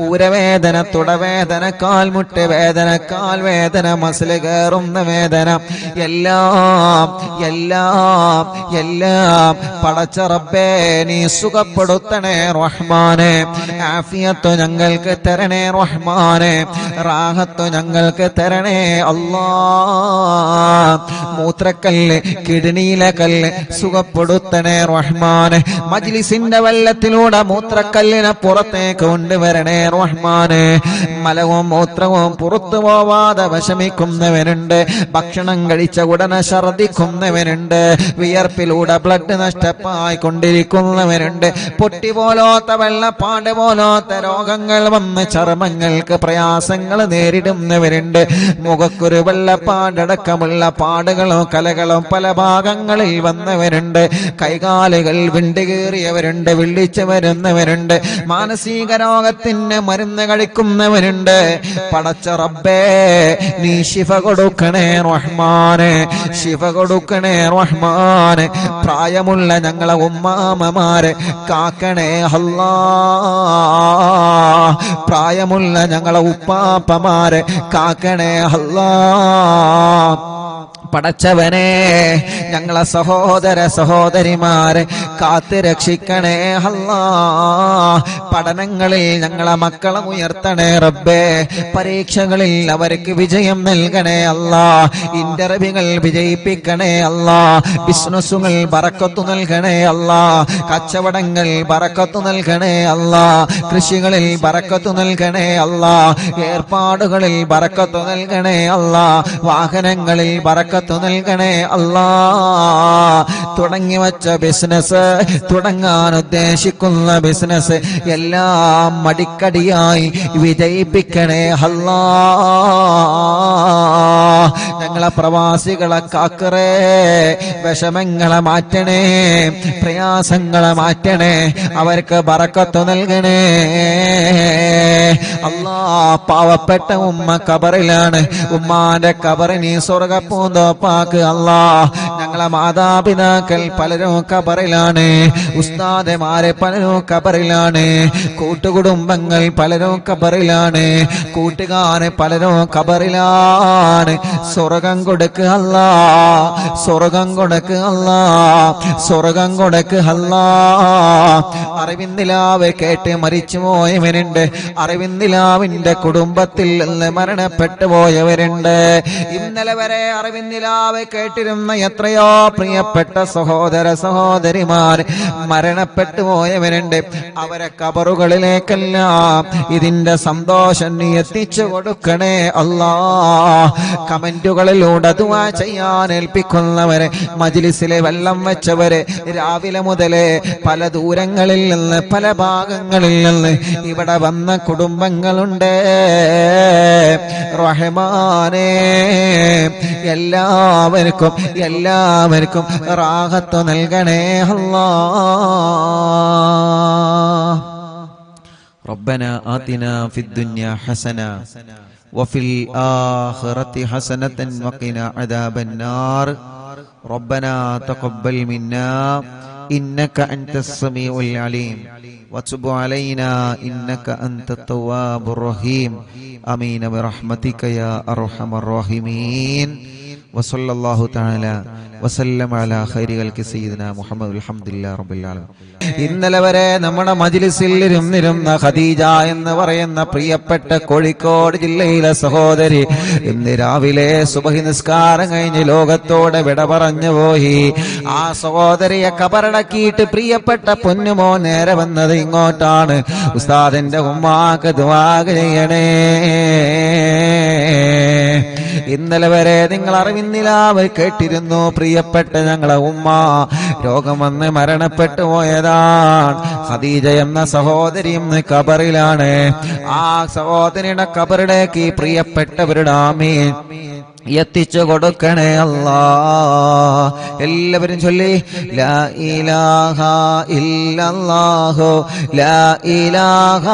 S1: ഊരവേദന, തുടവേദന, കാൽമുട്ട് വേദന, കാൽവേദന, മസിൽ കയറുന്ന വേദന, എല്ലാം എല്ലാം എല്ലാം പടച്ച റബ്ബേ നീ സുഖപ്പെടുത്തണേ റഹ്മാനെ. ആഫിയത്ത് ഞങ്ങൾക്ക് തരണേ റഹ്മാനെ, റാഹത്ത് ഞങ്ങൾക്ക് തരണേ അല്ലാ. മൂത്രക്കല്ല്, കിഡ്നിയിലെ കല്ല് സുഖപ്പെടുത്തണേ റഹ്മാനെ. മജ്ലിസിന്റെ വെള്ളത്തിലൂടെ മൂത്രക്കല്ലിനെ പുറത്തേക്ക് കൊണ്ടുവരണേ റഹ്മാനെ. മലവും മൂത്രവും പുറത്തു പോവാതെ വിഷമിക്കുന്നവരുണ്ട്, ഭക്ഷണം കഴിച്ച ഉടനെ ഛർദിക്കുന്നവരുണ്ട്, വിയർപ്പിലൂടെ ബ്ലഡ് നഷ്ടമായി കൊണ്ടിരിക്കുന്നവരുണ്ട്, പൊട്ടി പോലോത്ത വെള്ളപ്പാട് പോലോത്ത രോഗങ്ങൾ വന്ന് ചർമ്മങ്ങൾക്ക് പ്രയാസങ്ങൾ നേരിടുന്നവരുണ്ട്, മുഖക്കുരു വെള്ളപ്പാടടക്കമുള്ള പാടുകളോ കലകളോ പല ഭാഗങ്ങളിൽ വന്നവരുണ്ട്, കൈകാലുകൾ വിണ്ടുകീറിയവരുണ്ട്, വിളിച്ചു വരുന്നവരുണ്ട്, മാനസിക രോഗത്തിന് മരുന്ന് കഴിക്കുന്നവരുണ്ട്. പടച്ച റബ്ബേ നീ ശിഫ കൊടുക്കണേ റഹ്മാനെ, ശിഫ കൊടുക്കണേ റഹ്മാനെ. പ്രായമുള്ള ഞങ്ങളെ ഉമ്മാമമാരെ കാക്കണേ അല്ലാ. പ്രായമുള്ള ഞങ്ങളെ ഉപ്പാപ്പമാരെ കാക്കണേ അല്ലാ. പടച്ചവനെ ഞങ്ങളെ സഹോദര സഹോദരിമാരെ കാത്ത് രക്ഷിക്കണേ അല്ലാ. പഠനങ്ങളിൽ ഞങ്ങളെ മക്കളെ ഉയർത്തണേ റബ്ബേ. പരീക്ഷകളിൽ അവർക്ക് വിജയം നൽകണേ അല്ലാ. ഇന്റർവ്യൂകൾ വിജയിപ്പിക്കണേ അല്ലാ. ബിസിനസ്സുകൾ ബറക്കത്ത് നൽകണേ അല്ലാ. കച്ചവടങ്ങൾ ബറക്കത്ത് നൽകണേ അല്ലാ. കൃഷികളിൽ ബറക്കത്ത് നൽകണേ അല്ലാ. ഏർപ്പാടുകളിൽ ബറക്കത്ത് നൽകണേ അല്ലാ. വാഹനങ്ങളിൽ ബറക്കത്ത് നൽകണേ അല്ലാ. തുടങ്ങി വച്ച ബിസിനസ്, തുടങ്ങാൻ ഉദ്ദേശിക്കുന്ന ബിസിനസ് എല്ലാം മടിക്കടിയായി വിജയിപ്പിക്കണേ അല്ലാ. ഞങ്ങളെ പ്രവാസികളെ കാക്കറേ, വിഷമങ്ങളെ മാറ്റണേ, പ്രയാസങ്ങളെ മാറ്റണേ, അവർക്ക് ബറക്കത്ത് നൽകണേ അല്ലാ. പാവപ്പെട്ട ഉമ്മ കബറിലാണ്, ഉമ്മാന്റെ കബറിനി സ്വർഗപ്പൂന്തോപ്പാക്ക് അല്ലാ. ഞങ്ങളെ മാതാപിതാക്കൾ പലരും കബറിലാണ്, ഉസ്താദമാരെ പലരും കബറിലാണ്, കൂട്ടുകുടുംബങ്ങൾ പലരും കബറിലാണ്, കൂട്ടുകാരെ പലരും കബറിലാണ്. സ്വർഗം കൊടുക്ക് അല്ലാ, സ്വർഗം കൊടുക്ക് അല്ലാ, സ്വർഗം കൊടുക്ക് അല്ലാ. അറിവിന്ദിലാവ് കേട്ട് മരിച്ചു പോയവരുണ്ട്, അറിവിന്ദിലാവിന്റെ കുടുംബത്തിൽ നിന്ന് മരണപ്പെട്ടു പോയവരുണ്ട്. ഇന്നലെ വരെ അറിവിന്ദിലാവ് കേട്ടിരുന്ന എത്രയോ പ്രിയപ്പെട്ട സഹോദര സഹോദരിമാർ മരണപ്പെട്ടു പോയവരുണ്ട്. അവരെ കബറുകളിലേക്കെല്ലാം ഇതിന്റെ സന്തോഷം നീ എത്തിച്ചു കൊടുക്കണേ അല്ലാ. കമന്റുകളിലൂടെ ദുആ ചെയ്യാൻ ഏൽപ്പിക്കുന്നവരെ, മജ്ലിസിലെ വെള്ളം വെച്ചവരെ, രാവിലെ മുതലേ പല ദൂരങ്ങളിൽ നിന്ന് പല ഭാഗങ്ങളിൽ നിന്ന് ഇവിടെ വന്ന കുടുംബങ്ങളുണ്ട്. റഹ്മാനേ, എല്ലാവർക്കും എല്ലാവർക്കും റാഹത്ത് നൽകണേ അല്ലാ. റബ്ബന ആതിനാ ഫിദ്ദുനിയാ ഹസന വഫിൽ ആഖിറതി ഹസനതൻ വഖിനാ അദാബന്നാർ. റബ്ബനാ തഖബ്ബൽ മിന്നാ ഇന്നക അൻതസ് സമീഉൽ അലീം വതുബ് അലൈനാ ഇന്നക അൻതത് തവ്വാബുർ റഹീം. ആമീൻ ബിറഹ്മതിക യാ അർഹമർ റഹീമീൻ. വസല്ലല്ലാഹു തആല വസല്ലം അലാ ഖൈരി ഖൽഖി സയ്യിദിനാ മുഹമ്മദ് അൽഹംദുലില്ലാഹി റബ്ബിൽ ആലമീൻ. ഇന്നലെ വരെ നമ്മുടെ മജ്ലിസിൽ ഇരുന്നിരുന്ന ഖദീജ എന്ന് പറയുന്ന പ്രിയപ്പെട്ട കോഴിക്കോട് ജില്ലയിലെ സഹോദരി ഇന്ന് രാവിലെ സുബഹി നിസ്കാരം കഴിഞ്ഞ് ലോകത്തോടെ വിട പറഞ്ഞു പോയി. ആ സഹോദരിയെ കബറടക്കിയിട്ട് പ്രിയപ്പെട്ട പൊന്നുമോ നേരെ വന്നത് ഇങ്ങോട്ടാണ്. ഉസ്താദിന്റെ ഉമ്മാക്ക് ദുആ ചെയ്യണേ. ഇന്നലെ വരെ നിങ്ങൾ അറിവിന്നിലാവ് കേട്ടിരുന്നു, പ്രിയപ്പെട്ട ഞങ്ങളെ ഉമ്മ രോഗം വന്ന് മരണപ്പെട്ടു പോയതാണ്. ഖദീജ എന്ന സഹോദരി ഇന്ന് കബറിലാണ്. ആ സഹോദരിയുടെ കബറിലേക്ക് പ്രിയപ്പെട്ടവരുടെ ആമീൻ എത്തിച്ചു കൊടുക്കണേ അല്ലാ. എല്ലാവരും ചൊല്ലി ലാ ഇലാഹ ഇല്ലല്ലാഹു ലാ ഇലാഹ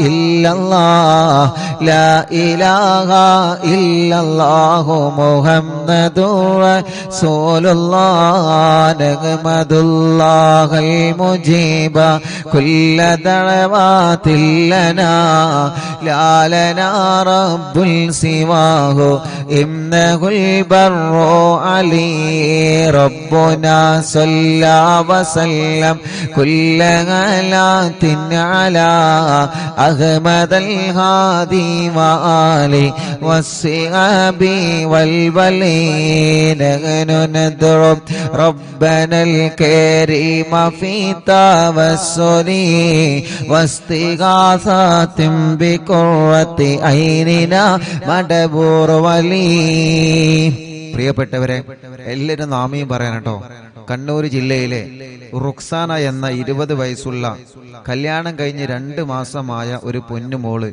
S1: ഇല്ലല്ലാഹ് ലാ ഇലാഹ ഇല്ലല്ലാഹു മുഹമ്മദുർ റസൂലുള്ളാഹ് നഹ്മദുല്ലാഹൽ മുജീബ കുല്ല ദഅവാതിൽ ലനാ ലാ ലനാ റബ്ബുൽ സിവാഹു البر علي ربنا صلى وسلم كل غلات على أحمد الهادي وآله والصحاب والولين. نحن ندعو ربنا الكريم في توسل واستغاثة بقرة عيننا مدبور ولي. പ്രിയപ്പെട്ടവരെ, എല്ലാവരും നാമീം പറയാൻ കേട്ടോ. കണ്ണൂർ ജില്ലയിലെ റുക്സാന എന്ന 20 വയസ്സുള്ള കല്യാണം കഴിഞ്ഞ് 2 മാസമായ ഒരു പൊന്നുമോള്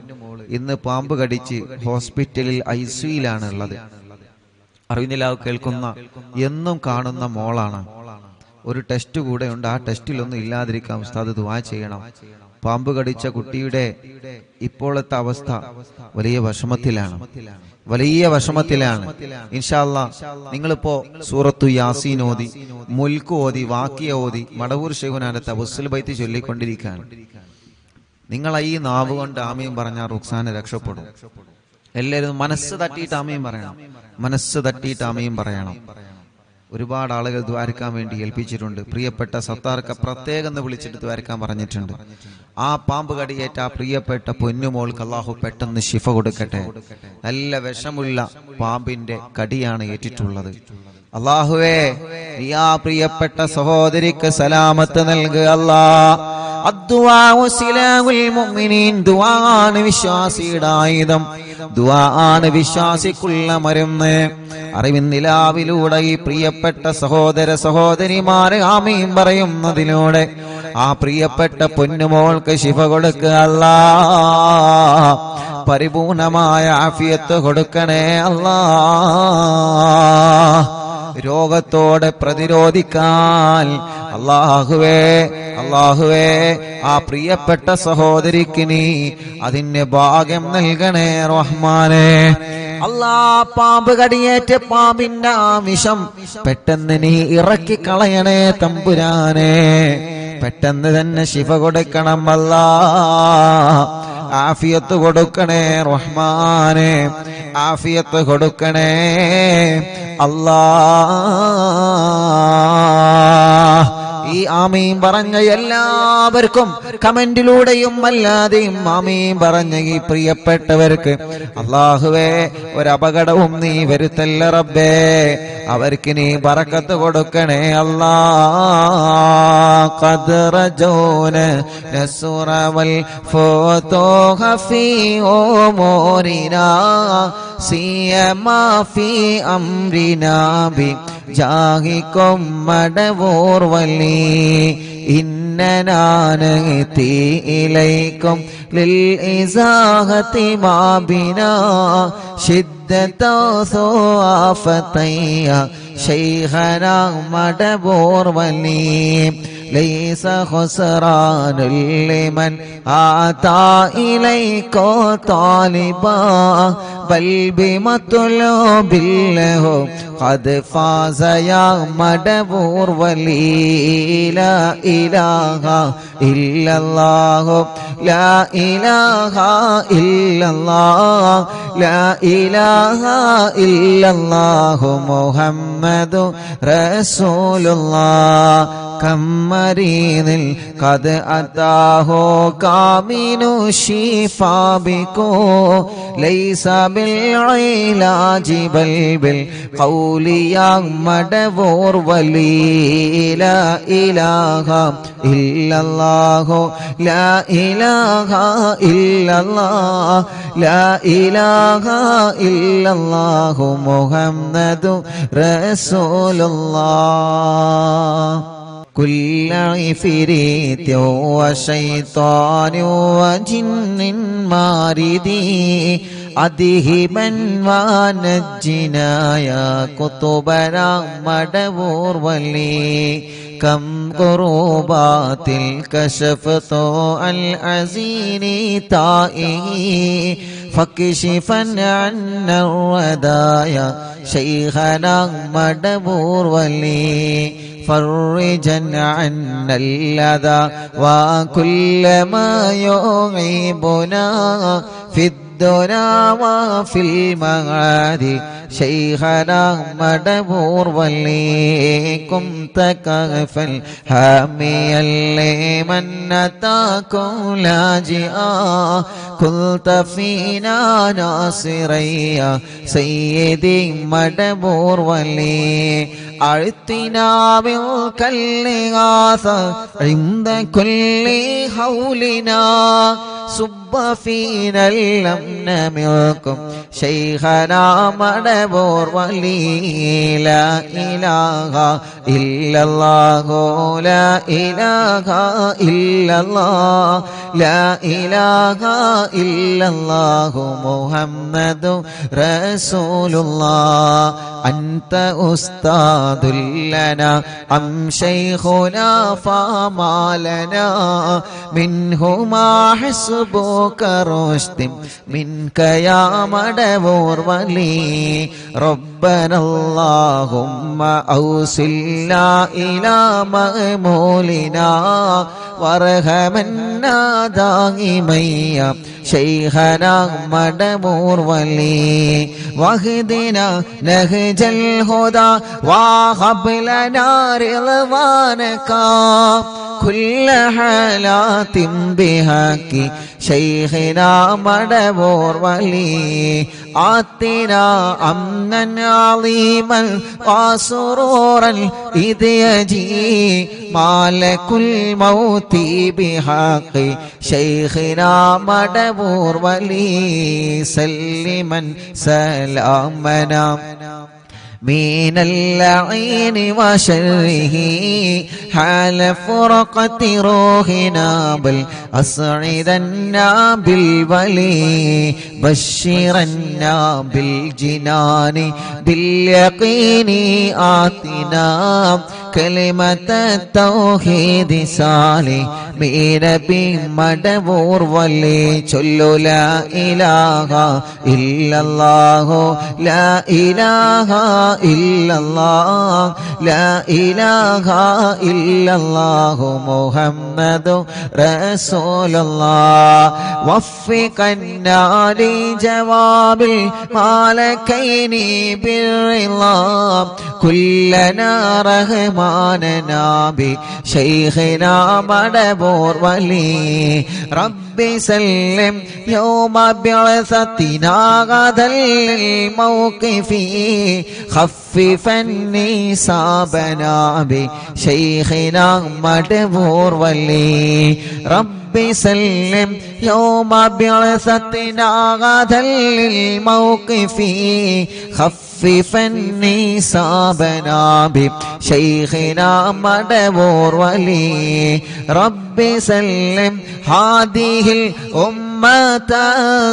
S1: ഇന്ന് പാമ്പ് കടിച്ച് ഹോസ്പിറ്റലിൽ ICUയിലാണ് ഉള്ളത്. അറിവിനിലാവ് കേൾക്കുന്ന എന്നും കാണുന്ന മോളാണ്. ഒരു ടെസ്റ്റ് കൂടെ ഉണ്ട്. ആ ടെസ്റ്റിലൊന്നും ഇല്ലാതിരിക്കാം. ഉസ്താദ് ദുആ ചെയ്യണം. പാമ്പ് കടിച്ച കുട്ടിയുടെ ഇപ്പോഴത്തെ അവസ്ഥ വലിയ വിഷമത്തിലാണ്, വലിയ വിഷമത്തിലാണ്. ഇൻഷാ അല്ലാഹ് നിങ്ങളിപ്പോ സൂറത്തു യാസീൻ ഓതി, മുൽക്ക് ഓതി, വാക്കിയ ഓതി, മടവൂർ ശൈഖുനാന്റെ തവസ്സുൽ ബൈത്ത് ചൊല്ലിക്കൊണ്ടിരിക്കുകയാണ്. നിങ്ങൾ ഈ നാവ് കൊണ്ട് ആമീൻ പറഞ്ഞാൽ റുക്സാന രക്ഷപ്പെടും. എല്ലാവരും മനസ്സ് തട്ടിയിട്ട് ആമീൻ പറയണം, മനസ്സ് തട്ടിയിട്ട് ആമീൻ പറയണം. ഒരുപാട് ആളുകൾ ദ്വാരക്കാൻ വേണ്ടി ഏൽപ്പിച്ചിട്ടുണ്ട്. പ്രിയപ്പെട്ട സത്താർക്ക് പ്രത്യേകം വിളിച്ചിട്ട് ദ്വാരക്കാൻ പറഞ്ഞിട്ടുണ്ട്. ആ പാമ്പ് കടിയേറ്റ ആ പ്രിയപ്പെട്ട പൊന്നുമോൾക്ക് അള്ളാഹു പെട്ടെന്ന് ശിഫ കൊടുക്കട്ടെ. നല്ല വിഷമുള്ള പാമ്പിന്റെ കടിയാണ് ഏറ്റിട്ടുള്ളത്. അള്ളാഹുവേ, നീ ആ പ്രിയപ്പെട്ട സഹോദരിക്ക് സലാമത്ത് നൽകുക അല്ലാഹ്. അദ്ദുആഉ സിലാഹുൽ മുഅ്മിനീൻ. ദുആണ് വിശ്വാസിയുടെ ആയുധം. ദുആണ് വിശ്വാസിക്കുള്ള മരുന്ന്. അറിവിൻ നിലാവിലൂടെ ഈ പ്രിയപ്പെട്ട സഹോദര സഹോദരിമാരെ ആമീൻ പറയുന്നതിലൂടെ ആ പ്രിയപ്പെട്ട പൊന്നുമോൾക്ക് ശിഫ കൊടുക്കുക അല്ലാഹ്. പരിപൂർണമായ ആഫിയത്ത് കൊടുക്കണേ അല്ലാഹ്. രോഗത്തോടെ പ്രതിരോധിക്കാൻ അല്ലാഹുവേ ആ പ്രിയപ്പെട്ട സഹോദരിക്ക് നീ അതിന് ഭാഗ്യം നൽകണേ റഹ്മാനേ. പാമ്പ് കടിയേറ്റ പാമ്പിന്റെ ആമിഷം പെട്ടെന്ന് നീ ഇറക്കി കളയണേ തമ്പുരാനെ. പെട്ടെന്ന് തന്നെ ശിഫ കൊടുക്കണം അല്ലാഹ്. ആഫിയത്ത് കൊടുക്കണേ റഹ്മാനെ. ആഫിയത്ത് കൊടുക്കണേ അല്ലാഹ്. ഈ ആമീൻ പറഞ്ഞ എല്ലാവർക്കും കമന്റിലൂടെയും അല്ലാതെയും ആമീൻ പറഞ്ഞ ഈ പ്രിയപ്പെട്ടവർക്ക് അല്ലാഹുവേ ഒരപകടവും നീ വരുത്തല്ല റബ്ബേ. അവർക്ക് നീ ബറക്കത്ത് കൊടുക്കണേ അല്ലാഹ്. ഖദ്റജൂന നസ്റ വൽ ഫതൂഹ ഫീ ഉമൂരിനാ സിയമാ ഫീ അംരിനാ ബി ജാഹികും മടവൂർ വലി ഇന്നനാ നഅതി ഇലൈകും ലിൽ ഇസാഹതി മാ ബിനാ ശിദ്ദത സുആഫതയ ശൈഖനാ മടവൂർ വലി ലൈസ ഖുസ്റാനുൽ ലിമൻ ആതാ ഇലൈക താലിബാ ബൽ ബിമത്ലൂബില്ലഹു ഖദ് ഫാസ യാ മടവൂർ വലി ലാ ഇലാഹ ഇല്ലല്ലാഹു ലാ ഇലാഹ ഇല്ലല്ലാഹ് ലാ ഇലാഹ ഇല്ലല്ലാഹു മുഹമ്മദു റസൂലുള്ളാഹ്. കമ്മരീനിൽ ഖദ് അതാഹു കാമിനു ശിഫാ ബികോ ലൈസ ബിൽ ഇലാജി ബൽ ബിൽ ഖൗലി യാ മടവൂർ വലി ലാ ഇലാഹ ഇല്ലല്ലാഹു ലാ ഇലാഹ ഇല്ലല്ലാഹ് ലാ ഇലാഹ ഇല്ലല്ലാഹു മുഹമ്മദു റസൂലുള്ളാഹ്. كل عفريت وشيطان وجن ماردي أذهبا ونجنا يا قطبنا مدبور ولي كم قربات الكشفت العزين تائه فكشفا عنا الردايا شيخنا مدبور ولي فرجا عنا الأذى وكل ما يعيبنا في الدنيا وفي المعاد شيخنا مدبور وليكم تكافا حاميا لمن أتاكم لاجئا كنت فينا ناصريا سيدي مدبور ولي أعطنا منك الإغاثة عند كل حولنا صب فينا الأمن منكم شيخنا مدبور ولي لا إله إلا الله لا إله إلا الله لا إله إلا الله محمد رسول الله. أنت أستاذ لنا أم شيخنا فما لنا منهما حسبك رشد منك يا مدبور ولي ربنا اللهم أوصلنا إلى مأمولنا وارحمنا دائما ശൈഖനാ മടവൂർ വലി വഹ്ദിനാ നഹ്ജൽ ഹുദാ വഹബ് ലനാ റിളവാനകാ കുല്ല ഹലാത്തിൻ ബിഹഖി ശൈഖനാ മടവൂർ വലി ആതിനാ അംനൻ അളീമൻ വസുറൂറൻ ഇദ് യജീ മാലകുൽ മൗതി ബിഹഖി ശൈഖനാ മടവൂർ വലി സല്ലിമൻ സലാമനാ من اللعين وشره حال فرقة روحنا بل أسعدنا بالولي بشرنا بالجنان باليقين آتنا كلمة التوحيد سالمين بمدبور ولي چلو لا إله إلا الله لا إله إلا الله لا إله إلا الله محمد رسول الله وفقنا لجواب المالكين بالرضا كلنا رحماننا بشيخنا مدبور ولي ربي سلم يوم بعثتنا غدا للموقف خففني صابنا بشيخنا مدبور ولي ربي سلم يوم بعثتنا غدا للموقف خففني صابنا بشيخنا مدبور ولي ربي سلم هذه الأمة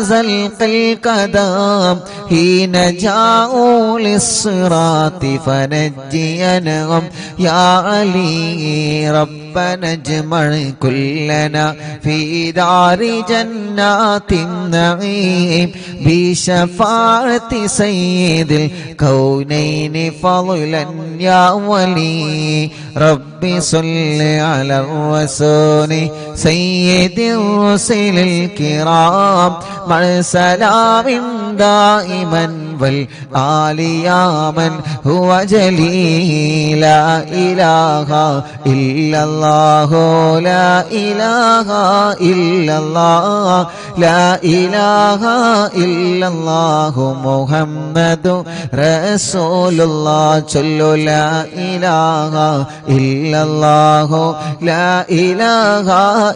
S1: زلق القدم حين جاءوا للصراط فنجينهم يا علي ربنا اجمع كلنا في دار جنات النعيم بشفاعة سيد الكونين فضلا يا ولي ربي صل على الرسول سيد الرسل الكرام مع سلام دائما والآل يا من هو جليل لا إله إلا الله لا إله إلا الله لا إله إلا الله محمد رسول الله صلوا لا إله إلا الله لا إله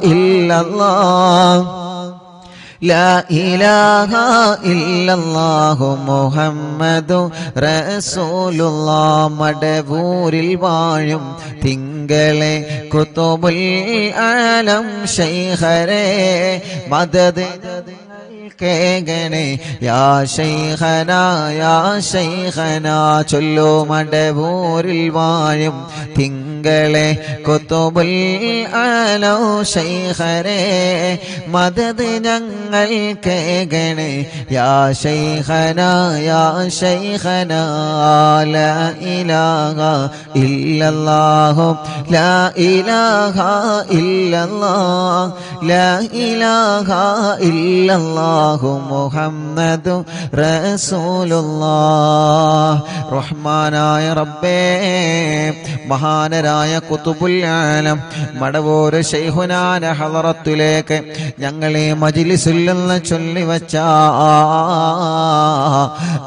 S1: إلا الله لا إله إلا الله محمد رسول الله മടവൂരിൽ വാഴും തിങ്കളെ കുതുബുൽ ആലം ശൈഖരേ മദദ് കേഗണേ യാ ശൈഖനാ യാ ശൈഖനാ ചൊല്ലു മടവൂരിൽ വാഴും തിങ്കളെ കുതുബുൽ ആലം ശൈഖരേ മദദ് ഞങ്ങൾ കേഗണേ യാ ശൈഖനാ യാ ശൈഖനാ ലാ ഇലാഹ ഇല്ലല്ലാഹു ലാ ഇലാഹ ഇല്ലല്ലാഹ് ലാ ഇലാഹ ഇല്ലല്ലാഹു മുഹമ്മദു റസൂലുള്ളാഹ് റഹ്മാനായ റബ്ബേ മഹാനരായ ഖുതുബുൽ ആലം മടവൂർ ശൈഖുനാന്റെ ഹളറത്തിലേക്ക് ഞങ്ങളെ മജ്ലിസിൽ നിന്ന് ചൊല്ലിവച്ച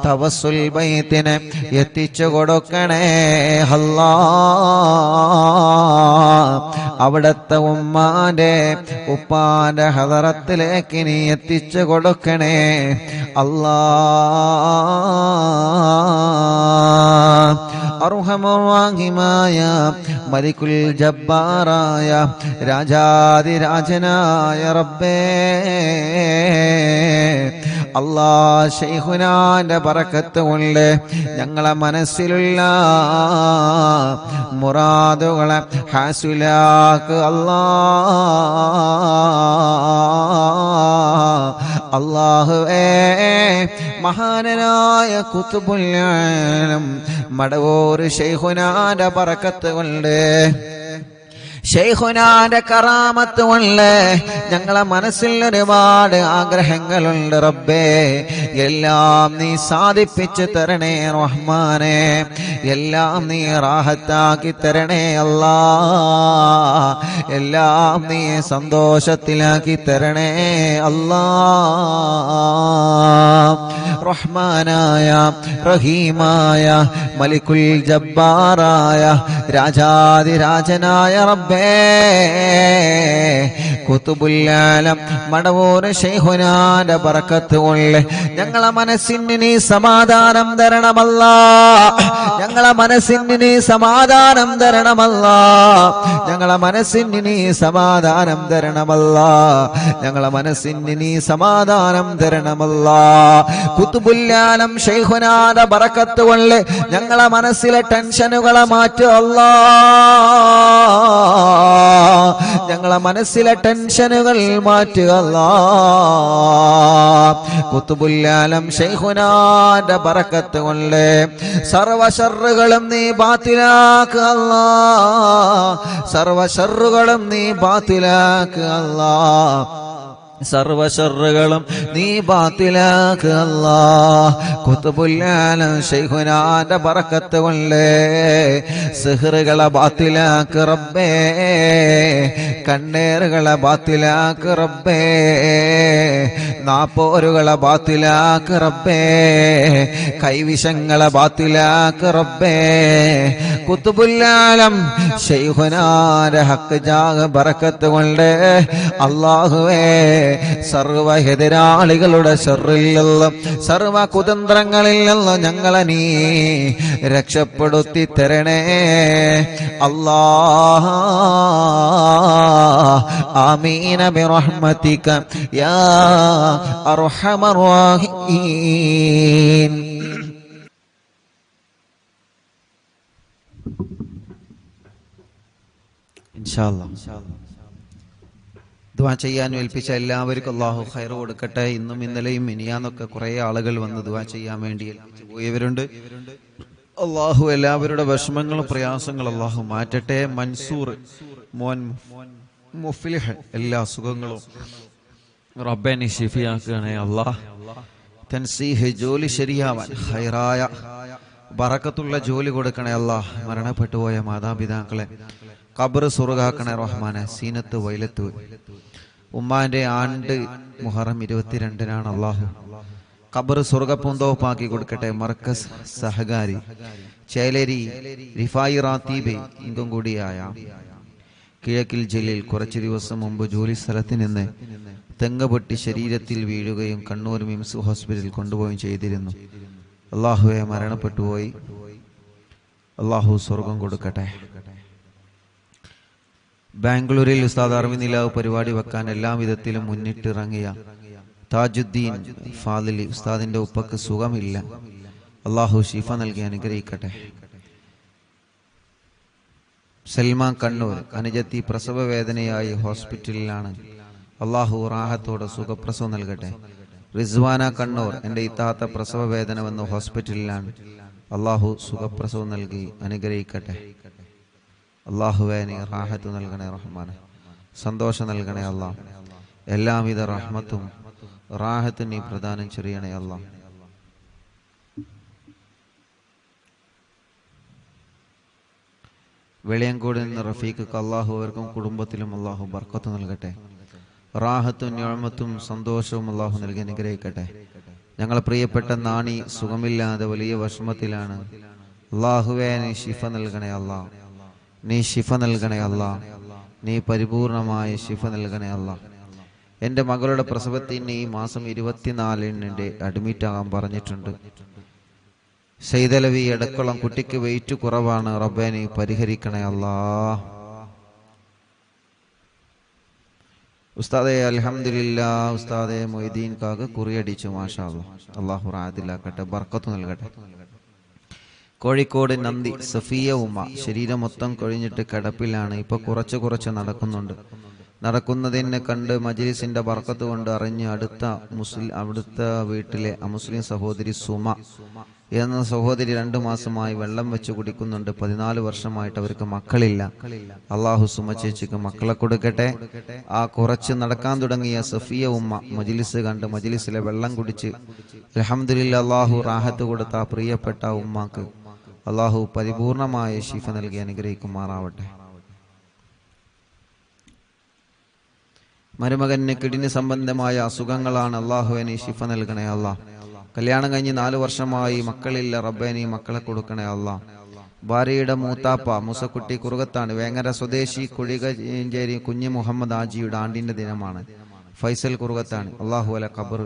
S1: തവസ്സുൽ ബൈത്തിനെ എത്തിച്ചു കൊടുക്കണേ അല്ലാഹ് അവിടത്തെ ഉമ്മാന്റെ ഉപ്പാന്റെ ഹളറത്തിലേക്ക് നീ എത്തിച്ചു കൊടുക്കണേ അല്ലാഹ് അർഹമുർറഹീമായ മലിക്കുൽ ജബ്ബാറായ രാജാതിരാജനായ റബ്ബേ അല്ലാഹ് ശൈഖുനാന്റെ ബറക്കത്ത് കൊണ്ട് ഞങ്ങളെ മനസ്സിലുള്ള മുറാദുകളെ ഹാസിലാക്ക് അല്ലാഹുവേ മഹാനനായ ഖുതുബുൽ ആലം മടവൂർ ശൈഖുനാന്റെ ബറക്കത്ത് കൊണ്ട് ശൈഖുനാന്റെ കറാമത്ത് കൊണ്ട് ഞങ്ങളെ മനസ്സിൽ ഒരുപാട് ആഗ്രഹങ്ങളുണ്ട് റബ്ബേ. എല്ലാം നീ സാധിപ്പിച്ചു തരണേ റഹ്മാനെ. എല്ലാം നീ റാഹത്താക്കി തരണേ അല്ലാ. എല്ലാം നീ സന്തോഷത്തിലാക്കി തരണേ അല്ലാ. റഹ്മാനായ റഹീമായ മലിക്കുൽ ജബ്ബാറായ രാജാതിരാജനായ റബ്ബേ, ഖുതുബുൽ ആലം മടവൂർ ശൈഖുനാന്റെ ബറക്കത്ത് കൊണ്ട് ഞങ്ങളെ മനസ്സിന് നീ സമാധാനം തരണമല്ലാ. ഞങ്ങളെ മനസ്സിന് നീ സമാധാനം തരണമല്ലാ. ഞങ്ങളെ മനസ്സിന് നീ സമാധാനം തരണമല്ലാ. ഞങ്ങളെ മനസ്സിന് നീ സമാധാനം തരണമല്ലാ. ഖുതുബുൽ ആലം ശൈഖുനാന്റെ ബറക്കത്ത് കൊണ്ട് ഞങ്ങളെ മനസ്സിലെ ടെൻഷനുകളെ മാറ്റുക അല്ലാ. ഞങ്ങളെ മനസ്സിലെ ടെൻഷനുകൾ മാറ്റുക അല്ലാ. ഖുതുബുൽ ആലം ശൈഖുനാന്റെ ബറക്കത്ത് കൊണ്ട് സർവ്വ ശർറുകളും നീ ബാത്തിലാക്കുക അല്ലാ. സർവ്വ ശർറുകളും നീ ബാത്തിലാക്കുക അല്ലാ. സർവ്വ ശർറുകളും നീ ബാത്തിലാക്കുക അല്ലാ. ഖുതുബുൽ ആലം ശൈഖുനാന്റെ ബറക്കത്ത് കൊണ്ട് സിഹ്റുകളെ ബാത്തിലാക്കുക റബ്ബേ. കണ്ണേറുകളെ ബാത്തിലാക്കുക റബ്ബേ. നാപ്പോരുകളെ ബാത്തിലാക്കുക റബ്ബേ. കൈവിഷങ്ങളെ ബാത്തിലാക്കുക റബ്ബേ. ഖുതുബുൽ ആലം ശൈഖുനാന്റെ ഹക്ക് ജാഗ് ബറക്കത്ത് കൊണ്ട് അല്ലാഹുവേ, സർവ എതിരാളികളുടെ ശർറിൽ നിന്നും സർവ കുതന്ത്രങ്ങളിൽ നിന്നും ഞങ്ങളെ നീ രക്ഷപ്പെടുത്തി തരണേ അല്ലാഹ്. ആമീന ബിറഹ്മതിക യാ അർഹമർ റഹീം. ഇൻഷാ അല്ലാഹ് ദുആ ചെയ്യാൻ ഏൽപ്പിച്ച എല്ലാവർക്കും അല്ലാഹു ഖൈർ കൊടുക്കട്ടെ. ഇന്നും ഇന്നലെയും മിനിയാന്നൊക്കെ കുറേ ആളുകൾ വന്ന് ദുആ ചെയ്യാൻ വേണ്ടി ഏൽപ്പിച്ചു പോയവരുണ്ട്. അല്ലാഹു എല്ലാവരുടെ വിഷമങ്ങളും പ്രയാസങ്ങളും അല്ലാഹു മാറ്റട്ടെ. മൻസൂർ മോൻ മുഫ്ലിഹ് എല്ലാ സുഖങ്ങളും റബ്ബേ നീ ശിഫിയാക്കണേ അല്ലാഹ്. തൻസീഹ് ജോലി ശരിയാവാൻ ഖൈറായ ബറക്കത്തുള്ള ജോലി കൊടുക്കണേ അല്ലാഹ്. മരണപ്പെട്ടു പോയ മാതാപിതാക്കളെ ഖബർ സുർഗാക്കണേ റഹ്മാനെ. സീനത്ത് വൈലത്ത് ഉമ്മാന്റെ ആണ്ട് മുഹറം 22-നാണ്. അല്ലാഹു ഖബർ സ്വർഗപ്പൂന്തോപ്പാക്കി കൊടുക്കട്ടെ. മർക്കസ് സഹകാരി ചേലേരി റിഫായി റാത്തീബ് ഇങ്കും കൂടിയായ കിഴക്കിൽ ജില്ലയിൽ കുറച്ചു ദിവസം മുമ്പ് ജോലി സ്ഥലത്ത് നിന്ന് തെങ്ങ് പൊട്ടി ശരീരത്തിൽ വീഴുകയും കണ്ണൂർ മിംസ് ഹോസ്പിറ്റലിൽ കൊണ്ടുപോവുകയും ചെയ്തിരുന്നു. അല്ലാഹുവെ മരണപ്പെട്ടുപോയി. അല്ലാഹു സ്വർഗം കൊടുക്കട്ടെ. ബാംഗ്ലൂരിൽ ഉസ്താദ് അർവി നിലാവ് പരിപാടി വെക്കാൻ എല്ലാ വിധത്തിലും മുന്നിട്ടിറങ്ങിയ താജുദ്ദീൻ ഫാദിലി ഉസ്താദിന്റെ ഉപ്പക്ക് സുഖമില്ല. അല്ലാഹു ശിഫ നൽകി അനുഗ്രഹിക്കട്ടെ. സൽമാൻ കണ്ണൂർ അനുജത്തി പ്രസവ വേദനയായി ഹോസ്പിറ്റലിലാണ്. അല്ലാഹു റാഹത്തോടെ സുഖപ്രസവം നൽകട്ടെ. റിസ്വാന കണ്ണൂർ എൻ്റെ ഇത്താത്ത പ്രസവ വേദന വന്ന് ഹോസ്പിറ്റലിലാണ്. അല്ലാഹു സുഖപ്രസവം നൽകി അനുഗ്രഹിക്കട്ടെ. അല്ലാഹുവേ നീ റാഹത്ത് നൽകണേ റഹ്മാനെ. സന്തോഷം നൽകണേ അല്ലാഹ്. എല്ലാവിധ റഹ്മത്തും റാഹത്തും നീ പ്രദാനം ചെയ്യണേ അല്ലാഹ്. വെളിയങ്കോട് നിന്ന് റഫീഖ് അല്ലാഹു അവർക്കും കുടുംബത്തിലും അല്ലാഹു ബർക്കത്ത് നൽകട്ടെ. റാഹത്തും നിഅമത്തും സന്തോഷവും അല്ലാഹു നൽകി അനുഗ്രഹിക്കട്ടെ. ഞങ്ങളെ പ്രിയപ്പെട്ട നാണി സുഖമില്ലാതെ വലിയ വിഷമത്തിലാണ്. അല്ലാഹുവേ നീ ശിഫ നൽകണേ അല്ലാഹ്. നീ ശിഫ നൽകണേ അല്ലാഹ്. നീ പരിപൂർണമായ ശിഫ നൽകണേ അല്ലാഹ്. എൻ്റെ മകളുടെ പ്രസവത്തിന് ഈ മാസം 24-ന് അഡ്മിറ്റ് ആകാൻ പറഞ്ഞിട്ടുണ്ട്. സൈദലവി എടക്കുളം കുട്ടിക്ക് വെയിറ്റ് കുറവാണ്. റബ്ബേ നീ പരിഹരിക്കണേ അല്ലാഹ്. ഉസ്താദെ അൽഹംദുലില്ലാഹ് ഉസ്താദെ മൊയ്തീൻ കാക്ക് കുറിയടിച്ചു മാഷാ അല്ലാഹ്. അല്ലാഹു റാഹത്തിലാക്കട്ടെ, ബർക്കത്ത് നൽകട്ടെ. കോഴിക്കോട് നന്ദി സഫിയ ഉമ്മ ശരീരം മൊത്തം കൊഴിഞ്ഞിട്ട് കിടപ്പിലാണ്. ഇപ്പൊ കുറച്ച് നടക്കുന്നുണ്ട്. നടക്കുന്നതിനെ കണ്ട് മജ്ലിസിന്റെ ബർക്കത്ത് കൊണ്ട് അറിഞ്ഞ് അടുത്ത വീട്ടിലെ അമുസ്ലിം സഹോദരി സുമ എന്ന സഹോദരി 2 മാസമായി വെള്ളം വെച്ച് കുടിക്കുന്നുണ്ട്. 14 വർഷമായിട്ട് അവർക്ക് മക്കളില്ല. അള്ളാഹു സുമ ചേച്ചിക്ക് മക്കളെ കൊടുക്കട്ടെ. ആ കുറച്ച് നടക്കാൻ തുടങ്ങിയ സഫിയ ഉമ്മ മജ്ലിസ് കണ്ട് മജ്ലിസിലെ വെള്ളം കുടിച്ച് അൽഹംദുലില്ലാഹ് അള്ളാഹു റാഹത്ത് കൊടുത്ത ആ പ്രിയപ്പെട്ട ഉമ്മാക്ക് അള്ളാഹു പരിപൂർണമായ ശിഫ നൽകി അനുഗ്രഹിക്കുമാറാവട്ടെ. മരുമകന് കിഡ്നി സംബന്ധമായ അസുഖങ്ങളാണ്. അള്ളാഹുവിനെ ശിഫ നൽകണേ അല്ലാ. കല്യാണം കഴിഞ്ഞ് 4 വർഷമായി മക്കളില്ല. റബ്ബേനി മക്കളെ കൊടുക്കണേ അല്ലാ. ഭാര്യയുടെ മൂത്താപ്പ മുസക്കുട്ടി കുറുകത്താണ്. വേങ്ങര സ്വദേശി കുഴികഞ്ചേരി കുഞ്ഞ് മുഹമ്മദ് ആജിയുടെ ആണ്ടിന്റെ ദിനമാണ്. ഫൈസൽ കുറുകത്താണ്. അള്ളാഹു അല ഖബർ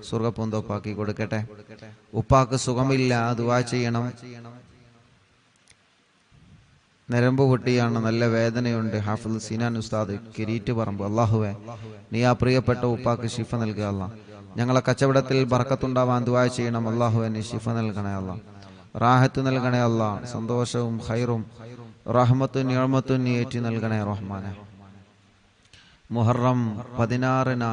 S1: സ്വർഗ്ഗപൂന്തോപ്പാക്കി കൊടുക്കട്ടെ. ഉപ്പാക്ക് സുഖമില്ല, ദുആ ചെയ്യണം. നരമ്പ് പൊട്ടിയാണ്, നല്ല വേദനയുണ്ട്. ഹാഫിൾ സിനാൻ ഉസ്താദ് കിരീറ്റ് പറമ്പ്. അള്ളാഹുവേ നീ ആ പ്രിയപ്പെട്ട ഉപ്പാക്ക് ശിഫ നൽകുക അല്ലാ. ഞങ്ങളെ കച്ചവടത്തിൽ ബർക്കത്തുണ്ടാവാൻ ദുആ ചെയ്യണം. അള്ളാഹുവേ നീ ശിഫ നൽകണേ അല്ലാ. റാഹത്ത് നൽകണേ അല്ലാ. സന്തോഷവും ഖൈറും റഹ്മത്തും നിഅമത്തും നീ ഏറ്റി നൽകണേ റഹ്മാനെ. മുഹറം 16-നാണ്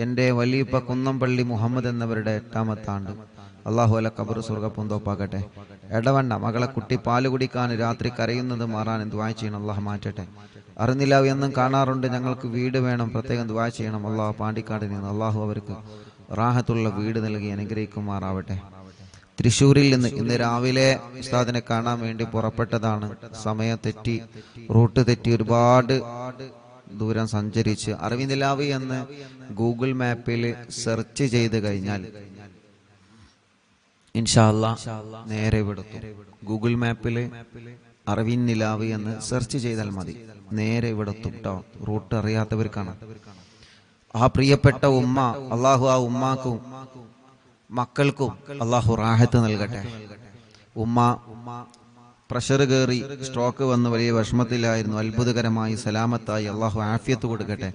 S1: എൻ്റെ വലിയപ്പ കുന്നംപള്ളി മുഹമ്മദ് എന്നവരുടെ 8ാമത്തെ ആണ്ട്. അള്ളാഹു അല ഖബർ സ്വർഗ്ഗപൂന്തോപ്പാക്കട്ടെ. എടവണ്ണ മകളെ കുട്ടി പാല് കുടിക്കാൻ രാത്രി കരയുന്നത് മാറാൻ ദുആ ചെയ്യണം. അള്ളാഹ് മാറ്റട്ടെ. അറിഞ്ഞില്ല എന്നും കാണാറുണ്ട്. ഞങ്ങൾക്ക് വീട് വേണം, പ്രത്യേകം ദുആ ചെയ്യണം. അള്ളാഹു പാണ്ടിക്കാട് നിന്ന് അള്ളാഹു അവർക്ക് റാഹത്തുള്ള വീട് നൽകി അനുഗ്രഹിക്കുമാറാവട്ടെ. തൃശ്ശൂരിൽ നിന്ന് ഇന്ന് രാവിലെ ഉസ്താദിനെ കാണാൻ വേണ്ടി പുറപ്പെട്ടതാണ്. സമയം തെറ്റി, റൂട്ട് തെറ്റി, ഒരുപാട് ദൂരം സഞ്ചരിച്ച് അറിവിന്ദിലാവ് എന്ന് ഗൂഗിൾ മാപ്പിൽ സെർച്ച് ചെയ്ത് കഴിഞ്ഞാൽ ഇൻഷാ അല്ലാഹ് നേരെ ഇവിടെത്തും. ഗൂഗിൾ മാപ്പിൽ അറിവിൻ നിലാവ് എന്ന് സെർച്ച് ചെയ്താൽ മതി, നേരെ ഇവിടെത്തും കേട്ടോ. റൂട്ട് അറിയാത്തവർക്കാണ്. ആ പ്രിയപ്പെട്ട ഉമ്മ അള്ളാഹു ആ ഉമ്മാക്കും മക്കൾക്കും അള്ളാഹു റാഹത്ത് നൽകട്ടെ. ഉമ്മ പ്രഷർ കയറി സ്ട്രോക്ക് വന്ന് വലിയ വിഷമത്തിലായിരുന്നു. അത്ഭുതകരമായി സലാമത്തായി അള്ളാഹു ആഫിയത്ത് കൊടുക്കട്ടെ.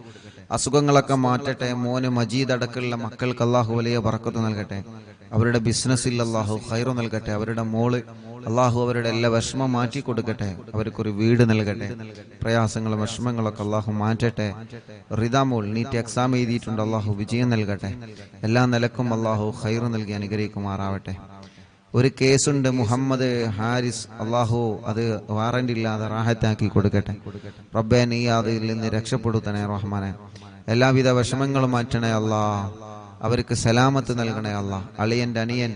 S1: അസുഖങ്ങളൊക്കെ മാറ്റട്ടെ. മോന് മജീദ് അടക്കമുള്ള മക്കൾക്ക് അള്ളാഹു വലിയ ബർക്കത്ത് നൽകട്ടെ. അവരുടെ ബിസിനസ്സിൽ അള്ളാഹു ഖൈറ് നൽകട്ടെ. അവരുടെ മോള് അള്ളാഹു അവരുടെ എല്ലാ വിഷമം മാറ്റി കൊടുക്കട്ടെ. അവർക്കൊരു വീട് നൽകട്ടെ. പ്രയാസങ്ങളും വിഷമങ്ങളൊക്കെ അള്ളാഹു മാറ്റട്ടെ. റിദാമോൾ നീറ്റ് എക്സാം എഴുതിയിട്ടുണ്ട്. അള്ളാഹു വിജയം നൽകട്ടെ. എല്ലാ നിലക്കും അള്ളാഹു ഖൈറ് നൽകി അനുഗ്രഹിക്കുമാറാവട്ടെ. ഒരു കേസുണ്ട്, മുഹമ്മദ് ഹാരിസ്. അള്ളാഹു അത് വാറന്റ് ഇല്ലാതെ റാഹത്താക്കി കൊടുക്കട്ടെ. റബ്ബേ നീ അതിൽ നിന്ന് രക്ഷപ്പെടുത്തണേ റഹ്മാനെ. എല്ലാവിധ വിഷമങ്ങളും മാറ്റണേ അല്ലാ. അവർക്ക് സലാമത്ത് നൽകണേ അല്ലാ. അളിയന്റെ അനിയൻ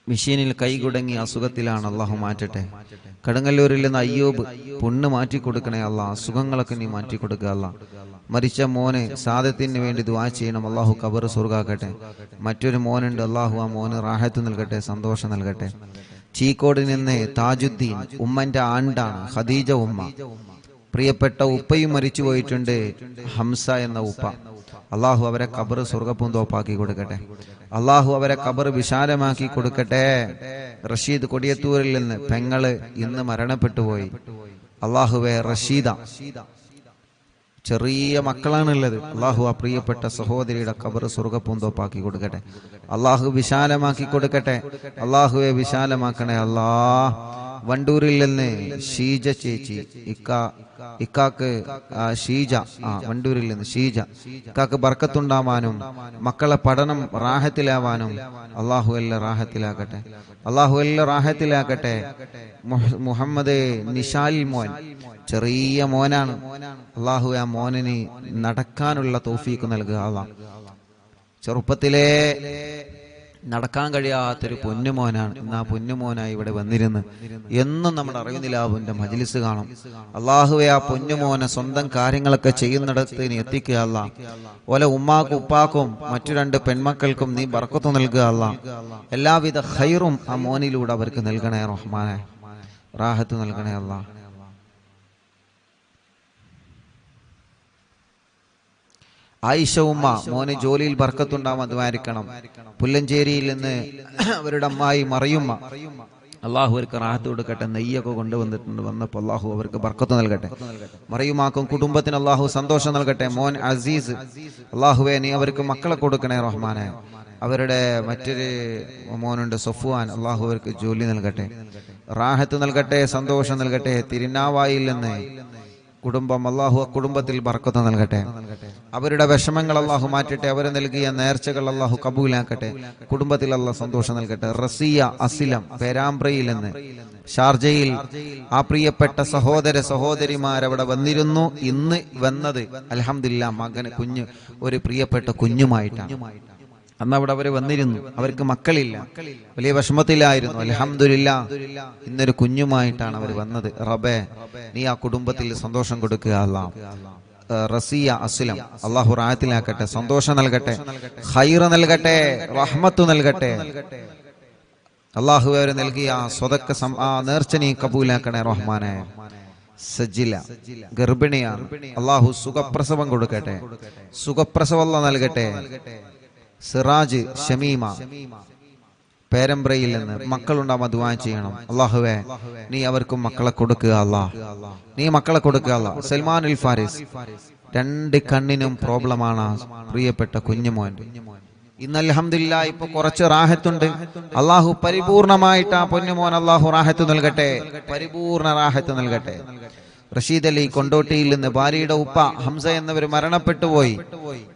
S1: മെഷീനിൽ കൈകുടങ്ങി അസുഖത്തിലാണ്. അള്ളാഹു മാറ്റട്ടെ. കടുങ്ങല്ലൂരിൽ നിന്ന് അയ്യൂബ് പുണ്ണ് മാറ്റി കൊടുക്കണേ അല്ലാ. അസുഖങ്ങളൊക്കെ നീ മാറ്റി കൊടുക്കുക അല്ലാ. മരിച്ച മോന് സാദത്തിന് വേണ്ടി ദുആ ചെയ്യണം. അള്ളാഹു ഖബർ സ്വർഗ്ഗാക്കട്ടെ. മറ്റൊരു മോനുണ്ട്. അള്ളാഹു ആ മോന് റാഹത്ത് നൽകട്ടെ, സന്തോഷം നൽകട്ടെ. ചീക്കോട് നിന്ന് താജുദ്ദീൻ ഉമ്മന്റെ ആണ്ടാണ്. ഖദീജ ഉമ്മ. പ്രിയപ്പെട്ട ഉപ്പയും മരിച്ചു പോയിട്ടുണ്ട്, ഹംസ എന്ന ഉപ്പ. അള്ളാഹു അവരെ ഖബർ സ്വർഗ്ഗപൂന്തോപ്പാക്കി കൊടുക്കട്ടെ. അള്ളാഹു അവരെ ഖബർ വിശാലമാക്കി കൊടുക്കട്ടെ. റഷീദ് കൊടിയത്തൂരിൽ നിന്ന് പെങ്ങള് ഇന്ന് മരണപ്പെട്ടു പോയി. അള്ളാഹുവെ റഷീദ ചെറിയ മക്കളാണുള്ളത്. അള്ളാഹു ആ പ്രിയപ്പെട്ട സഹോദരിയുടെ ഖബർ സ്വർഗ്ഗപൂന്തോപ്പാക്കി കൊടുക്കട്ടെ. അള്ളാഹു വിശാലമാക്കി കൊടുക്കട്ടെ. അള്ളാഹുവെ വിശാലമാക്കണേ അല്ലാ. വണ്ടൂരിൽ നിന്ന് ഷീജ ചേച്ചി, ഇക്കാക്ക് ഷീജ, വണ്ടൂരിൽ നിന്ന് ഷീജ. ഇക്കാക്ക് ബർക്കത്തുണ്ടാവാനും മക്കളെ പഠനം റാഹത്തിലാവാനും അള്ളാഹു എല്ലാം റാഹത്തിലാക്കട്ടെ. അള്ളാഹു എല്ലാം റാഹത്തിലാക്കട്ടെ. മുഹമ്മദ് നിഷാൽ മോൻ ചെറിയ മോനാണ്. അള്ളാഹു ആ മോനിന് നടക്കാനുള്ള തൗഫീഖ് നൽകുക അല്ലാഹ്. ചെറുപ്പത്തിലേ നടക്കാൻ കഴിയാത്തൊരു പൊന്നുമോനാണ്. ഇന്ന് ആ പൊന്നുമോനായി ഇവിടെ വന്നിരുന്ന് എന്നും നമ്മുടെ അറിവിന്ദിലാവിന്റെ മജ്ലിസ് കാണും. അള്ളാഹുവെ ആ പൊന്നുമോനെ സ്വന്തം കാര്യങ്ങളൊക്കെ ചെയ്യുന്നിടത്ത് നീ എത്തിക്കുക അല്ലാഹ്. ഓലെ ഉമ്മാക്കും ഉപ്പാക്കും മറ്റു 2 പെൺമക്കൾക്കും നീ ബർക്കത്ത് നൽകുക അല്ലാഹ്. എല്ലാവിധ ഖൈറും ആ മോനിലൂടെ അവർക്ക് നൽകണേ റഹ്മാനെ. റാഹത്ത് നൽകണേ അല്ലാഹ്. ആയിഷ ഉമ്മ മോന് ജോലിയിൽ ബർക്കത്തുണ്ടാവാൻ ദ്വാരിക്കണം. പുല്ലഞ്ചേരിയിൽ നിന്ന് അവരുടെ അമ്മായി മറിയുമ്മ, അള്ളാഹു അവർക്ക് റാഹത്ത് കൊടുക്കട്ടെ. നെയ്യൊക്കെ കൊണ്ടുവന്നിട്ടുണ്ട്. വന്നപ്പോൾ അള്ളാഹു അവർക്ക് ബർക്കത്ത് നൽകട്ടെ. മറിയുമാക്കും കുടുംബത്തിന് അള്ളാഹു സന്തോഷം നൽകട്ടെ. മോൻ അസീസ്, അള്ളാഹുവെ നീ അവർക്ക് മക്കളെ കൊടുക്കണേ റഹ്മാനെ. അവരുടെ മറ്റൊരു മോനുണ്ട് സഫ്വാൻ, അള്ളാഹു അവർക്ക് ജോലി നൽകട്ടെ, റാഹത്ത് നൽകട്ടെ, സന്തോഷം നൽകട്ടെ. തിരുനാവായിൽ നിന്ന് കുടുംബം അള്ളാഹു ആ കുടുംബത്തിൽ ബർക്കത്ത് നൽകട്ടെ. അവരുടെ വിഷമങ്ങൾ അള്ളാഹു മാറ്റട്ടെ. അവർ നൽകിയ നേർച്ചകൾ അള്ളാഹു കബൂലാക്കട്ടെ. കുടുംബത്തിൽ അള്ളാഹു സന്തോഷം നൽകട്ടെ. റസിയ അസിലം പേരാമ്പ്രയിൽ നിന്ന് ഷാർജയിൽ ആ പ്രിയപ്പെട്ട സഹോദരിമാരവിടെ വന്നിരുന്നു. ഇന്ന് വന്നത് അൽഹംദുലില്ലാ മകന് ഒരു പ്രിയപ്പെട്ട കുഞ്ഞുമായിട്ടാണ്. അന്ന് അവിടെ അവർ വന്നിരുന്നു. അവർക്ക് മക്കളില്ല, വലിയ വിഷമത്തിലായിരുന്നു. അൽഹംദുലില്ലാ ഇന്നൊരു കുഞ്ഞുമായിട്ടാണ് അവർ വന്നത്. റബ്ബേ നീ ആ കുടുംബത്തിൽ സന്തോഷം കൊടുക്കുക. അല്ലാഹ് റസിയ അസ്ലം അള്ളാഹു റാഹത്തിലാക്കട്ടെ, സന്തോഷം നൽകട്ടെ, ഖൈർ നൽകട്ടെ, റഹ്മത്ത് നൽകട്ടെ. അള്ളാഹു അവർ നൽകിയ സ്വതക്ക നേർച്ച നീ കബൂലാക്കണേ റഹ്മാനെ. സജില ഗർഭിണിയാണ്, അള്ളാഹു സുഖപ്രസവം കൊടുക്കട്ടെ, സുഖപ്രസവം നൽകട്ടെ. സിറാജ് ഷമീമ പേരമ്പ്രയിൽ നിന്ന് മക്കളുണ്ടാകുമ്പോൾ ദുആ ചെയ്യണം. അള്ളാഹുവേ നീ അവർക്കും മക്കളെ കൊടുക്കുക. അല്ലാഹ് നീ മക്കളെ കൊടുക്കുക. അല്ലാഹ് സൽമാനുൽ ഫാരിസ് 2 കണ്ണിനും പ്രോബ്ലമാണ് പ്രിയപ്പെട്ട കുഞ്ഞുമോൻ. ഇന്ന് അൽഹംദുലില്ലാ ഇപ്പൊ കുറച്ച് റാഹത്തുണ്ട്. അള്ളാഹു പരിപൂർണമായിട്ട് ആ പൊന്നുമോൻ അള്ളാഹു റാഹത്ത് നൽകട്ടെ, പരിപൂർണ റാഹത്ത് നൽകട്ടെ. റഷീദ് അലി കൊണ്ടോട്ടിയിൽ നിന്ന് ഭാര്യയുടെ ഉപ്പ ഹംസ എന്നിവർ മരണപ്പെട്ടു പോയി.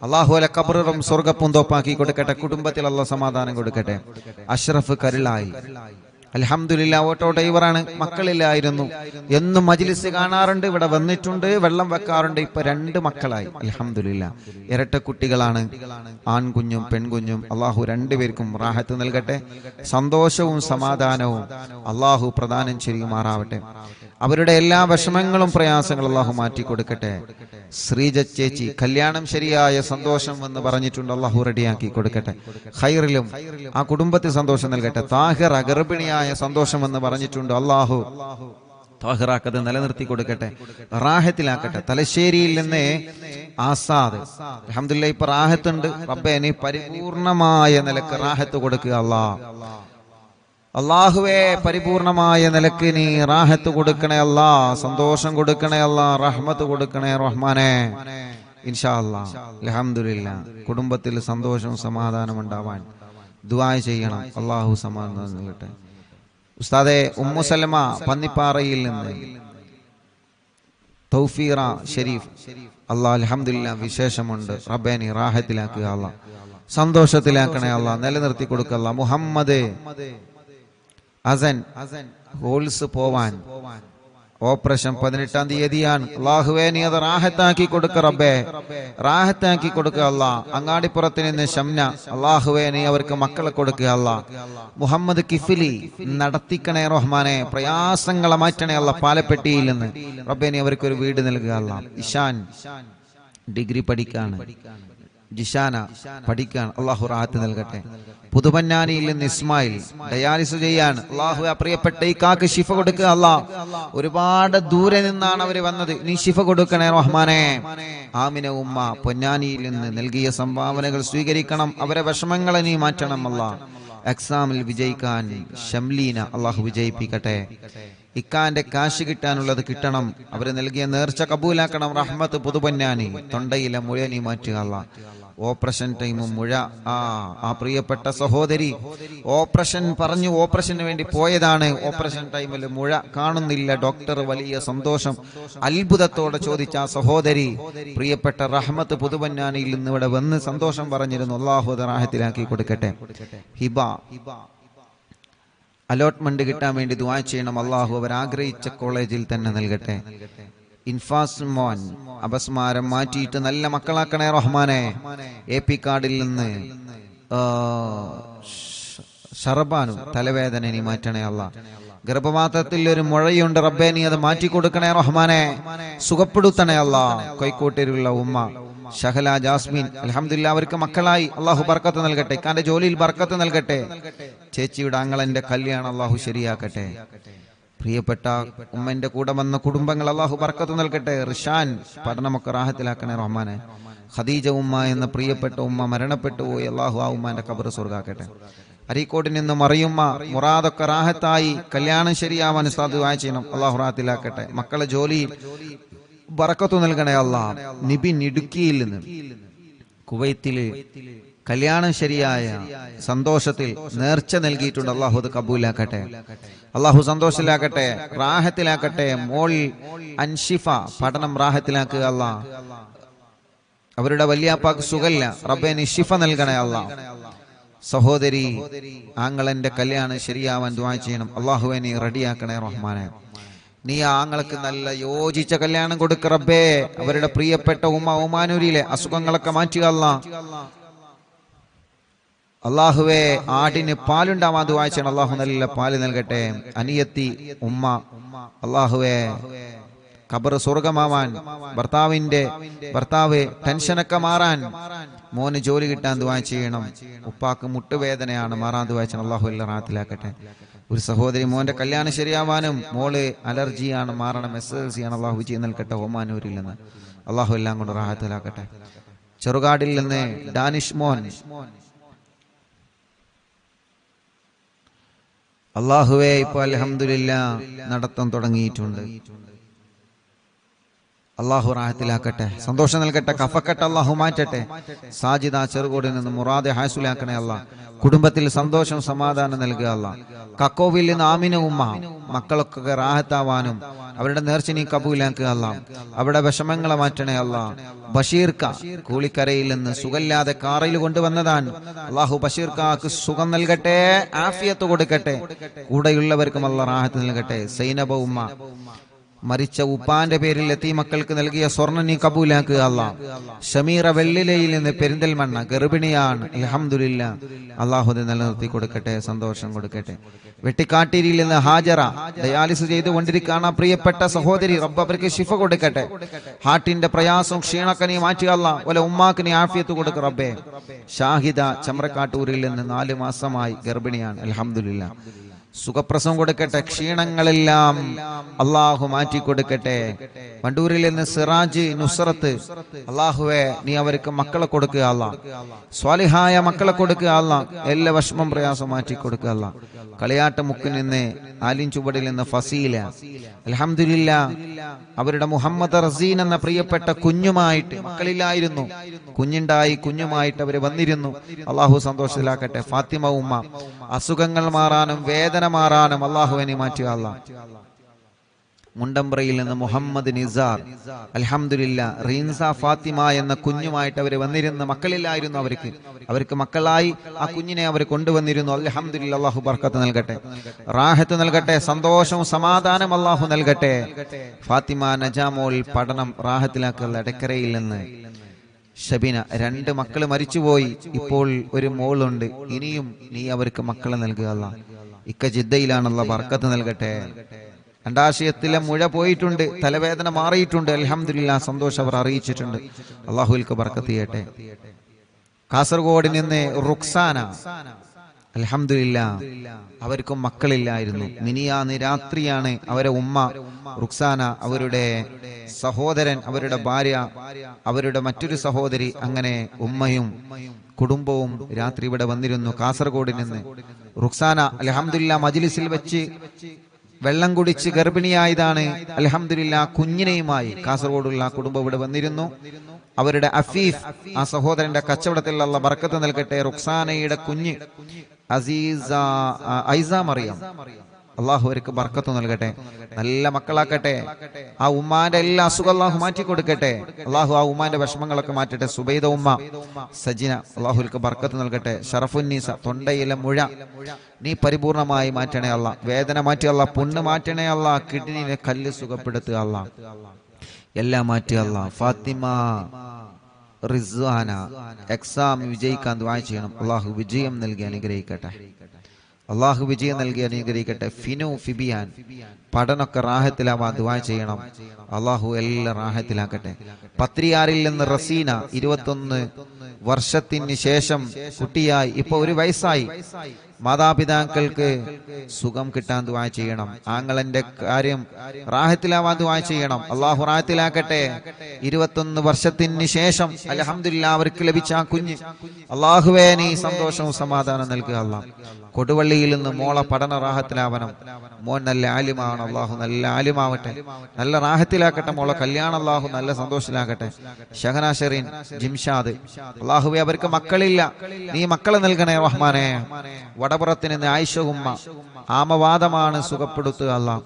S1: അള്ളാഹു അല ഖബറും സ്വർഗ്ഗപ്പും തോപ്പാക്കി കൊടുക്കട്ടെ. കുടുംബത്തിൽ അള്ളാഹു സമാധാനം കൊടുക്കട്ടെ. അഷ്റഫ് കരുളായി അൽഹംദുലില്ലാ ഓട്ടോ ഡ്രൈവറാണ്, മക്കളില്ലായിരുന്നു. എന്നും മജ്ലിസ് കാണാറുണ്ട്, ഇവിടെ വന്നിട്ടുണ്ട്, വെള്ളം വെക്കാറുണ്ട്. ഇപ്പൊ 2 മക്കളായി അൽഹംദുലില്ലാ. ഇരട്ട കുട്ടികളാണ്, ആൺകുഞ്ഞും പെൺകുഞ്ഞും. അള്ളാഹു 2 പേർക്കും റാഹത്ത് നൽകട്ടെ, സന്തോഷവും സമാധാനവും അള്ളാഹു പ്രദാനം ചെയ്യുമാറാവട്ടെ. അവരുടെ എല്ലാ വിഷമങ്ങളും പ്രയാസങ്ങളും അള്ളാഹു മാറ്റി കൊടുക്കട്ടെ. ശ്രീജ ചേച്ചി കല്യാണം ശരിയായ സന്തോഷം എന്ന് പറഞ്ഞിട്ടുണ്ട്, അള്ളാഹു റെഡിയാക്കി കൊടുക്കട്ടെ. ഖൈറിലും ആ കുടുംബത്തിൽ സന്തോഷം നൽകട്ടെ. താഹിറ ഗർഭിണിയായ സന്തോഷം എന്ന് പറഞ്ഞിട്ടുണ്ട്, അള്ളാഹു താഹിറാക്കത് നിലനിർത്തി കൊടുക്കട്ടെ, റാഹത്തിലാക്കട്ടെ. തലശ്ശേരിയിൽ നിന്ന് ആസാദ് അൽഹംദുലില്ലാ ഇപ്പൊ റാഹത്തുണ്ട്. റബ്ബേ നീ പരിപൂർണമായ നിലക്ക് റാഹത്ത് കൊടുക്കുക. അള്ളാഹുവേ പരിപൂർണമായ നിലക്ക് നീ റാഹത്ത് കൊടുക്കണേ അല്ലാ, സന്തോഷം കൊടുക്കണേ അല്ലാ, റഹ്മത്ത് കൊടുക്കണേ റഹ്മാനെ. ഇൻഷാ അല്ലാഹ് അൽഹംദുലില്ലാ കുടുംബത്തിൽ സന്തോഷവും സമാധാനം ഉണ്ടാവാൻ ദുആ ചെയ്യണം. അള്ളാഹു സമാധാനം നൽകട്ടെ. ഉസ്താദെ ഉമ്മു സലമ പന്നിപ്പാറയിൽ നിന്ന് തൗഫീറ ഷരീഫ് അല്ലാഹ് അൽഹംദുലില്ലാ വിശേഷമുണ്ട്. റബ്ബേ നീ റാഹത്തിലാക്കുക അല്ലാ, സന്തോഷത്തിലാക്കണേ അല്ലാ, നിലനിർത്തി കൊടുക്കുക അല്ലാ. മുഹമ്മദ് അസൻ ഹോൾസ് പോവാൻ ഓപ്പറേഷൻ 18-ാം തീയതിയാണ്. അള്ളാഹുവേ നീ അത് റാഹത്താക്കി കൊടുക്ക റബ്ബേ, റാഹത്താക്കി കൊടുക്കുക അല്ലാ. അങ്ങാടിപ്പുറത്ത് നിന്ന് ഷംന അള്ളാഹുവേ നീ അവർക്ക് മക്കളെ കൊടുക്കുക അല്ലാ. മുഹമ്മദ് കിഫിലി നടത്തിക്കണേ റഹ്മാനെ, പ്രയാസങ്ങളെ മാറ്റണേ അല്ലാ. പാലപ്പെട്ടിയിൽ നിന്ന് റബ്ബേ നീ അവർക്കൊരു വീട് നൽകുക അല്ലാ. ഇഷാൻ ഡിഗ്രി പഠിക്കാണ്, ജിഷാന പഠിക്കാൻ, അള്ളാഹു റാഹത്ത് നൽകട്ടെ. പുതുപന്നാനിയിൽ നിന്ന് ഇസ്മായിൽ ഡയാലിസ് ചെയ്യാൻ, അള്ളാഹു പ്രിയപ്പെട്ട ഈ കാക്ക് ശിഫ കൊടുക്കുക അല്ലാ. ഒരുപാട് ദൂരെ നിന്നാണ് അവർ വന്നത്, നീ ശിഫ കൊടുക്കണേ റഹ്മാനെ. ആമിന ഉമ്മ പൊന്നാനിയിൽ നിന്ന് നൽകിയ സംഭാവനകൾ സ്വീകരിക്കണം, അവരെ വിഷമങ്ങളെ നീ മാറ്റണം അല്ലാ. എക്സാമിൽ വിജയിക്കാൻ ഷംലീന അള്ളാഹു വിജയിപ്പിക്കട്ടെ. ഇക്കാന്റെ കാശ് കിട്ടാനുള്ളത് കിട്ടണം, അവര് നൽകിയ നേർച്ച കബൂലാക്കണം. റഹ്മത്ത് പുതുപന്നാനി തൊണ്ടയിലെ മുഴ നീ മാറ്റുക അല്ലാ. ഓപ്പറേഷൻ ടൈമും മുഴ ആ പ്രിയപ്പെട്ട സഹോദരി ഓപ്പറേഷൻ പറഞ്ഞു, ഓപ്പറേഷന് വേണ്ടി പോയതാണ്. ഓപ്പറേഷൻ ടൈമിൽ മുഴ കാണുന്നില്ല. ഡോക്ടർ വലിയ സന്തോഷം അത്ഭുതത്തോടെ ചോദിച്ച ആ സഹോദരി പ്രിയപ്പെട്ട റഹ്മത്ത് പുതുപന്നാനിയിൽ നിന്ന് ഇവിടെ വന്ന് സന്തോഷം പറഞ്ഞിരുന്നു. അല്ലാഹു റാഹത്തിലാക്കി കൊടുക്കട്ടെ. ഹിബ അലോട്ട്മെന്റ് കിട്ടാൻ വേണ്ടി ദുആ ചെയ്യണം. അള്ളാഹു അവർ ആഗ്രഹിച്ച കോളേജിൽ തന്നെ നൽകട്ടെ. ഇൻഫാസ് മോൻ അപസ്മാരം മാറ്റിയിട്ട് നല്ല മക്കളാക്കണേ റഹ്മാനെ. AP കാർഡിൽ നിന്ന് ഷർബാനു തലവേദന നീ മാറ്റണേ അല്ലാ. ഗർഭപാത്രത്തിൽ ഒരു മുഴയുണ്ട് റബ്ബേ നീ അത് മാറ്റി കൊടുക്കണേ റഹ്മാനെ, സുഖപ്പെടുത്തണേ അല്ലാ. കോഴിക്കോട്ടിലുള്ള ഉമ്മ ഷഹല ജാസ്മിൻ അൽഹംദുലില്ലാ അവർക്ക് മക്കളായി, അള്ളാഹു ബർക്കത്ത് നൽകട്ടെ. ഇക്കാന്റെ ജോലിയിൽ ബർക്കത്ത് നൽകട്ടെ. ചേച്ചിയുടെ ആങ്ങളന്റെ കല്യാണം അള്ളാഹു ശരിയാക്കട്ടെ. പ്രിയപ്പെട്ട ഉമ്മന്റെ കൂടെ വന്ന കുടുംബങ്ങൾ അള്ളാഹു ബർക്കത്ത് നൽകട്ടെ. റിഷാൻ പഠനമൊക്കെ റാഹത്തിലാക്കണേ റഹ്മാനെ. ഖദീജ ഉമ്മ എന്ന പ്രിയപ്പെട്ട ഉമ്മ മരണപ്പെട്ടു പോയി, അള്ളാഹു ആ ഉമ്മാന്റെ ഖബർ സ്വർഗ്ഗാക്കട്ടെ. അരീക്കോട്ടിൽ നിന്ന് മറിയുമ്മ മുറാദൊക്കെ റാഹത്തായി, കല്യാണം ശരിയാവാൻ ഉസ്താദ് ദുആ ചെയ്യണം, അള്ളാഹു റാഹത്തിലാക്കട്ടെ. മക്കളെ ജോലിയിൽ ബർക്കത്ത് നൽകണേ അല്ലാ. നിബിൻ ഇടുക്കിയിൽ നിന്ന് കുവൈത്തില് കല്യാണം ശരിയായ സന്തോഷത്തിൽ നേർച്ച നൽകിയിട്ടുണ്ട്. അള്ളാഹു അത് കബൂലാക്കട്ടെ, അള്ളാഹു സന്തോഷത്തിലാക്കട്ടെ, റാഹത്തിലാക്കട്ടെ. മോൾ അൻഷിഫ പഠനം റാഹത്തിലാക്കുക അല്ലാഹ്. അവരുടെ വല്യാപ്പാക്ക് സുഖല്ല, റബ്ബേ നീ ശിഫ നൽകണേ അല്ലാഹ്. സഹോദരി ആങ്ങളന്റെ കല്യാണം ശരിയാവാൻ ദുആ ചെയ്യണം. അള്ളാഹുവെ നീ റെഡിയാക്കണേ റഹ്മാനെ. നീ ആങ്ങൾക്ക് നല്ല യോജിച്ച കല്യാണം കൊടുക്ക റബ്ബേ. അവരുടെ പ്രിയപ്പെട്ട ഒമാനൂരിലെ അസുഖങ്ങളൊക്കെ മാറ്റുക അല്ലാഹ്. അള്ളാഹുവെ ആടിന് പാലുണ്ടാവാൻ ദുആ ചെയ്യണം. അള്ളാഹു നല്ല പാല് നൽകട്ടെ. അനിയത്തി ഉമ്മ, അള്ളാഹുവെ ഖബർ സ്വർഗമാവാൻ, ഭർത്താവ് ടെൻഷനൊക്കെ മാറാൻ, മോന് ജോലി കിട്ടാൻ ദുആ ചെയ്യണം. ഉപ്പാക്ക് മുട്ടുവേദനയാണ്, മാറാൻ ദുആ ചെയ്യണം. അള്ളാഹു എല്ലാം റാഹത്തിലാക്കട്ടെ. ഒരു സഹോദരി മോന്റെ കല്യാണം ശരിയാവാനും, മോള് അലർജിയാണ്, മാറണം, SSLC ആണ്. അള്ളാഹു വിജയം നൽകട്ടെ ഒമാനൂരിൽ നിന്ന്. അള്ളാഹു എല്ലാം കൊണ്ട് റാഹത്തിലാക്കട്ടെ. ചെറുകാടിൽ നിന്ന് ഡാനിഷ് മോൻ, അള്ളാഹുവേ ഇപ്പൊ അൽഹംദുലില്ലാഹ് നടത്തം തുടങ്ങിയിട്ടുണ്ട്. അള്ളാഹു റാഹത്തിലാക്കട്ടെ, സന്തോഷം നൽകട്ടെ, കഫക്കെട്ട് അള്ളാഹു മാറ്റട്ടെ. സാജിദ ചെറുകോടിൽ നിന്ന് മുറാദെ ഹാസുലാക്കണേ അള്ളാഹ്. കുടുംബത്തിൽ സന്തോഷം സമാധാനം നൽകുക അള്ളാഹ്. കക്കോവിൽ നിന്ന് ആമിന ഉമ്മ, മക്കളൊക്കെ റാഹത്താവാനും അവരുടെ നേർച്ച നീ കബൂലാക്കുക അള്ളാഹ്. അവരുടെ വിഷമങ്ങളെ മാറ്റണേ അള്ളാഹ്. ബഷീർക്ക കൂളിക്കരയിൽ നിന്ന് സുഖമില്ലാതെ കാറയിൽ കൊണ്ടുവന്നതാണ്. അള്ളാഹു ബഷീർക്കാക്ക് സുഖം നൽകട്ടെ, ആഫിയത്ത് കൊടുക്കട്ടെ. കൂടെയുള്ളവർക്കും അള്ളാഹ് റാഹത്ത് നൽകട്ടെ. സൈനബ ഉമ്മ, മരിച്ച ഉപ്പാന്റെ പേരിൽ എത്തി മക്കൾക്ക് നൽകിയ സ്വർണ്ണം നീ കബൂലാക്കുക അല്ലാഹ്. ഷമീറ വെള്ളിലയിൽ നിന്ന് പെരിന്തൽമണ്ണ ഗർഭിണിയാണ്, അൽഹംദുലില്ലാഹ്. അള്ളാഹു നിലനിർത്തി കൊടുക്കട്ടെ, സന്തോഷം കൊടുക്കട്ടെ. വെട്ടിക്കാട്ടിരിയിൽ നിന്ന് ഹാജറ ഡയാലിസിസ് ചെയ്തുകൊണ്ടിരിക്കുകയാണ് പ്രിയപ്പെട്ട സഹോദരി. റബ്ബ് അവർക്ക് ശിഫ കൊടുക്കട്ടെ. ഹാർട്ടിന്റെ പ്രയാസം ക്ഷീണക്കെ നീ മാറ്റുക അല്ലാഹ്. ഓലെ ഉമ്മാക്ക് നീ ആഫിയത്ത് കൊടുക്ക റബ്ബേ. ഷാഹിദ ചമ്രക്കാട്ടൂരിൽ നിന്ന് 4 മാസമായി ഗർഭിണിയാണ്, അൽഹംദുലില്ലാഹ്. സുഖപ്രസവം കൊടുക്കട്ടെ. ക്ഷീണങ്ങളെല്ലാം അള്ളാഹു മാറ്റി കൊടുക്കട്ടെ. വണ്ടൂരിൽ നിന്ന് സിറാജ് നുസ്രത്ത്, അള്ളാഹുവെ നീ അവർക്ക് മക്കളെ കൊടുക്കുക അല്ലാഹ്. സ്വാലിഹായ മക്കളെ കൊടുക്കുക അല്ലാഹ്. എല്ലാ വിഷമം പ്രയാസം മാറ്റി കൊടുക്കുക അല്ലാഹ്. കളിയാട്ട മുക്കിൽ നിന്ന് ആലിൻ ചുവടിൽ നിന്ന് ഫസീല, അൽഹംദുലില്ലാഹ്. അവരുടെ മുഹമ്മദ് റസീൻ എന്ന പ്രിയപ്പെട്ട കുഞ്ഞുമായിട്ട്, മക്കളില്ലായിരുന്നു, കുഞ്ഞുണ്ടായി, കുഞ്ഞുമായിട്ട് അവര് വന്നിരുന്നു. അള്ളാഹു സന്തോഷത്തിലാക്കട്ടെ. ഫാത്തിമ ഉമ്മ, അസുഖങ്ങൾ മാറാനും വേദന മാറാനും അള്ളാഹുവിനെ മാറ്റുക അല്ലാഹ്. മുണ്ടമ്പ്രയിൽ നിന്ന് മുഹമ്മദ് നിസാർ, അൽഹംദുലില്ലാഹ്. റീൻസ ഫാത്തിമ എന്ന കുഞ്ഞുമായിട്ട് അവർ വന്നിരുന്ന, മക്കളില്ലായിരുന്നു അവർക്ക് മക്കളായി ആ കുഞ്ഞിനെ അവർ കൊണ്ടുവന്നിരുന്നു. അൽഹംദുലില്ലാഹ്. അള്ളാഹു ബർക്കത്ത് നൽകട്ടെ, റാഹത്ത് നൽകട്ടെ, സന്തോഷവും സമാധാനം അള്ളാഹു നൽകട്ടെ. ഫാത്തിമ നജാമോൾ പഠനം റാഹത്തിലാക്കുക. എടക്കരയിൽ നിന്ന് ഷബിന, 2 മക്കള് മരിച്ചുപോയി, ഇപ്പോൾ ഒരു മോളുണ്ട്. ഇനിയും നീ അവർക്ക് മക്കളെ നൽകുക അല്ലാഹ്. ഇക്ക ജിദ്ദയിലാണ്, അല്ലാഹ് ബർക്കത്ത് നൽകട്ടെ. അണ്ടാശയത്തിലെ മുഴ പോയിട്ടുണ്ട്, തലവേദന മാറിയിട്ടുണ്ട്, അൽഹംദുലില്ലാഹ്. സന്തോഷം അവർ അറിയിച്ചിട്ടുണ്ട്. അള്ളാഹുവിൽക്ക് ബർക്കത്ത് ചെയ്യട്ടെ. കാസർഗോഡ് നിന്ന് റുക്സാന, അൽഹംദുലില്ലാഹ്. അവർക്കും മക്കളില്ലായിരുന്നു. മിനിയാന്ന് രാത്രിയാണ് അവരെ ഉമ്മ റുക്സാന, അവരുടെ സഹോദരൻ, അവരുടെ ഭാര്യ, അവരുടെ മറ്റൊരു സഹോദരി, അങ്ങനെ ഉമ്മയും കുടുംബവും രാത്രി ഇവിടെ വന്നിരുന്നു. കാസർഗോഡ് നിന്ന് റുക്സാന അൽഹംദുലില്ലാഹ് മജ്ലിസിൽ വെച്ച് വെള്ളം കുടിച്ച് ഗർഭിണിയായതാണ്. അൽഹംദുലില്ലാഹ് കുഞ്ഞിനെയുമായി കാസർഗോഡുള്ള കുടുംബം ഇവിടെ വന്നിരുന്നു. അവരുടെ അഫീഫ്, ആ സഹോദരന്റെ കച്ചവടത്തിൽ അല്ലാഹ് ബർക്കത്ത് നൽകട്ടെ. റുക്സാനയുടെ കുഞ്ഞ് ഐസ മറിയം, അള്ളാഹു അവർക്ക് ബർക്കത്ത് നൽകട്ടെ, നല്ല മക്കളാക്കട്ടെ. ആ ഉമ്മാന്റെ എല്ലാ അസുഖം അള്ളാഹു മാറ്റി കൊടുക്കട്ടെ. അള്ളാഹു ആ ഉമ്മാന്റെ വിഷമങ്ങളൊക്കെ മാറ്റട്ടെ. സുബൈദ ഉമ്മ, സജിന, അള്ളാഹുൽക്ക് ബർക്കത്ത് നൽകട്ടെ. ഷറഫുന്നീസ, തൊണ്ടയിലെ മുഴ നീ പരിപൂർണമായി മാറ്റണേ അല്ലാഹ്. വേദന മാറ്റി അല്ലാഹ്. പുണ്ണ് മാറ്റണേ അല്ലാഹ്. കിഡ്നിയിലെ കല്ല് സുഖപ്പെടുത്തുക അല്ലാഹ്. എല്ലാം മാറ്റി അല്ലാഹ്. ഫാത്തിമ റിസ്വാന എക്സാം വിജയിക്കാൻ ദുആ ചെയ്യണം. അള്ളാഹു വിജയം നൽകി അനുഗ്രഹിക്കട്ടെ. അള്ളാഹു വിജയം നൽകി അനുഗ്രഹിക്കട്ടെ. ഫിനു ഫിബിയാൻ, പഠനമൊക്കെ റാഹത്തിലാവാൻ ദുആ ചെയ്യണം. അള്ളാഹു എല്ലാം റാഹത്തിലാക്കട്ടെ. പത്രിയാറിൽ നിന്ന് റസീന, 21 വർഷത്തിന് ശേഷം കുട്ടിയായി, ഇപ്പൊ 1 വയസ്സായി. മാതാപിതാക്കൾക്ക് സുഖം കിട്ടാൻ ദുആ ചെയ്യണം. ആങ്ങളന്റെ കാര്യം റാഹത്തിലാവാൻ ദുആ ചെയ്യണം. അല്ലാഹു റാഹത്തിലാക്കട്ടെ. 21 വർഷത്തിന് ശേഷം അൽഹംദുലില്ലാഹ് അവർക്ക് ലഭിച്ച ആ കുഞ്ഞ്, അല്ലാഹുവേ നീ സന്തോഷവും സമാധാനം നൽകുക. അല്ലാഹ് കൊടുവള്ളിയിൽ നിന്ന് മോളെ പഠന റാഹത്തിലാവണം. മോൻ നല്ല ആലിമാണ്, അല്ലാഹു നല്ല ആലിമാവട്ടെ, നല്ല റാഹത്തിലാക്കട്ടെ. മോളെ കല്യാണം അല്ലാഹു നല്ല സന്തോഷത്തിലാക്കട്ടെ. ഷഹന ഷെറീൻ, ജിംഷാദ്, അല്ലാഹുവേ അവർക്ക് മക്കളില്ല, നീ മക്കളെ നൽകണേ റഹ്മാനെ. വടപുറത്ത് നിന്ന് ആയിഷ ഉമ്മ, ആമവാദമാണ്, സുഖപ്പെടുത്തുക അല്ലാഹ്.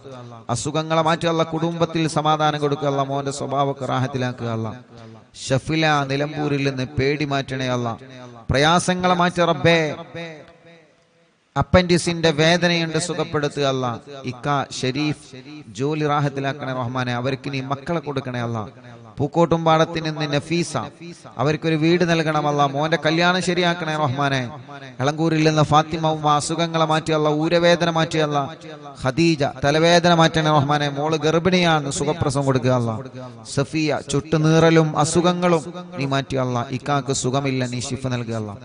S1: അസുഖങ്ങളെ മാറ്റുക അല്ലാഹ്. കുടുംബത്തിൽ സമാധാനം കൊടുക്കുക അല്ലാഹ്. മോന്റെ സ്വഭാവമൊക്കെ റാഹത്തിലാക്കുക അല്ലാഹ്. ഷഫില നിലമ്പൂരിൽ നിന്ന് പേടി മാറ്റണേ അല്ലാഹ്. പ്രയാസങ്ങളെ മാറ്റി റബ്ബേ. അപ്പൻഡിസിന്റെ വേദനയുണ്ട്, സുഖപ്പെടുത്തുക അല്ലാഹ്. ഇക്ക ഷരീഫ് ജോലി റാഹത്തിലാക്കണേ റഹ്മാനെ. അവർക്ക് നീ മക്കളെ കൊടുക്കണേ അല്ലാഹ്. പൂക്കോട്ടുംപാടത്തിൽ നിന്ന് നഫീസ, അവർക്കൊരു വീട് നൽകണം അല്ലാഹ്. മോന്റെ കല്യാണം ശരിയാക്കണേ റഹ്മാനെ. എളങ്കൂരിൽ നിന്ന് ഫാത്തിമ ഉമ്മ, അസുഖങ്ങളെ മാറ്റി അല്ലാഹ്. ഊരവേദന മാറ്റി അല്ലാഹ്. ഖദീജ തലവേദന മാറ്റണേ റഹ്മാനെ. മോള് ഗർഭിണിയാണ്, സുഖപ്രസവം കൊടുക്കുക അല്ലാഹ്. സഫിയ ചുട്ടുനീറലും അസുഖങ്ങളും നീ മാറ്റി അല്ലാഹ്. ഇക്കാക്ക് സുഖമില്ല, നീ ശിഫ നൽകുക അല്ലാഹ്.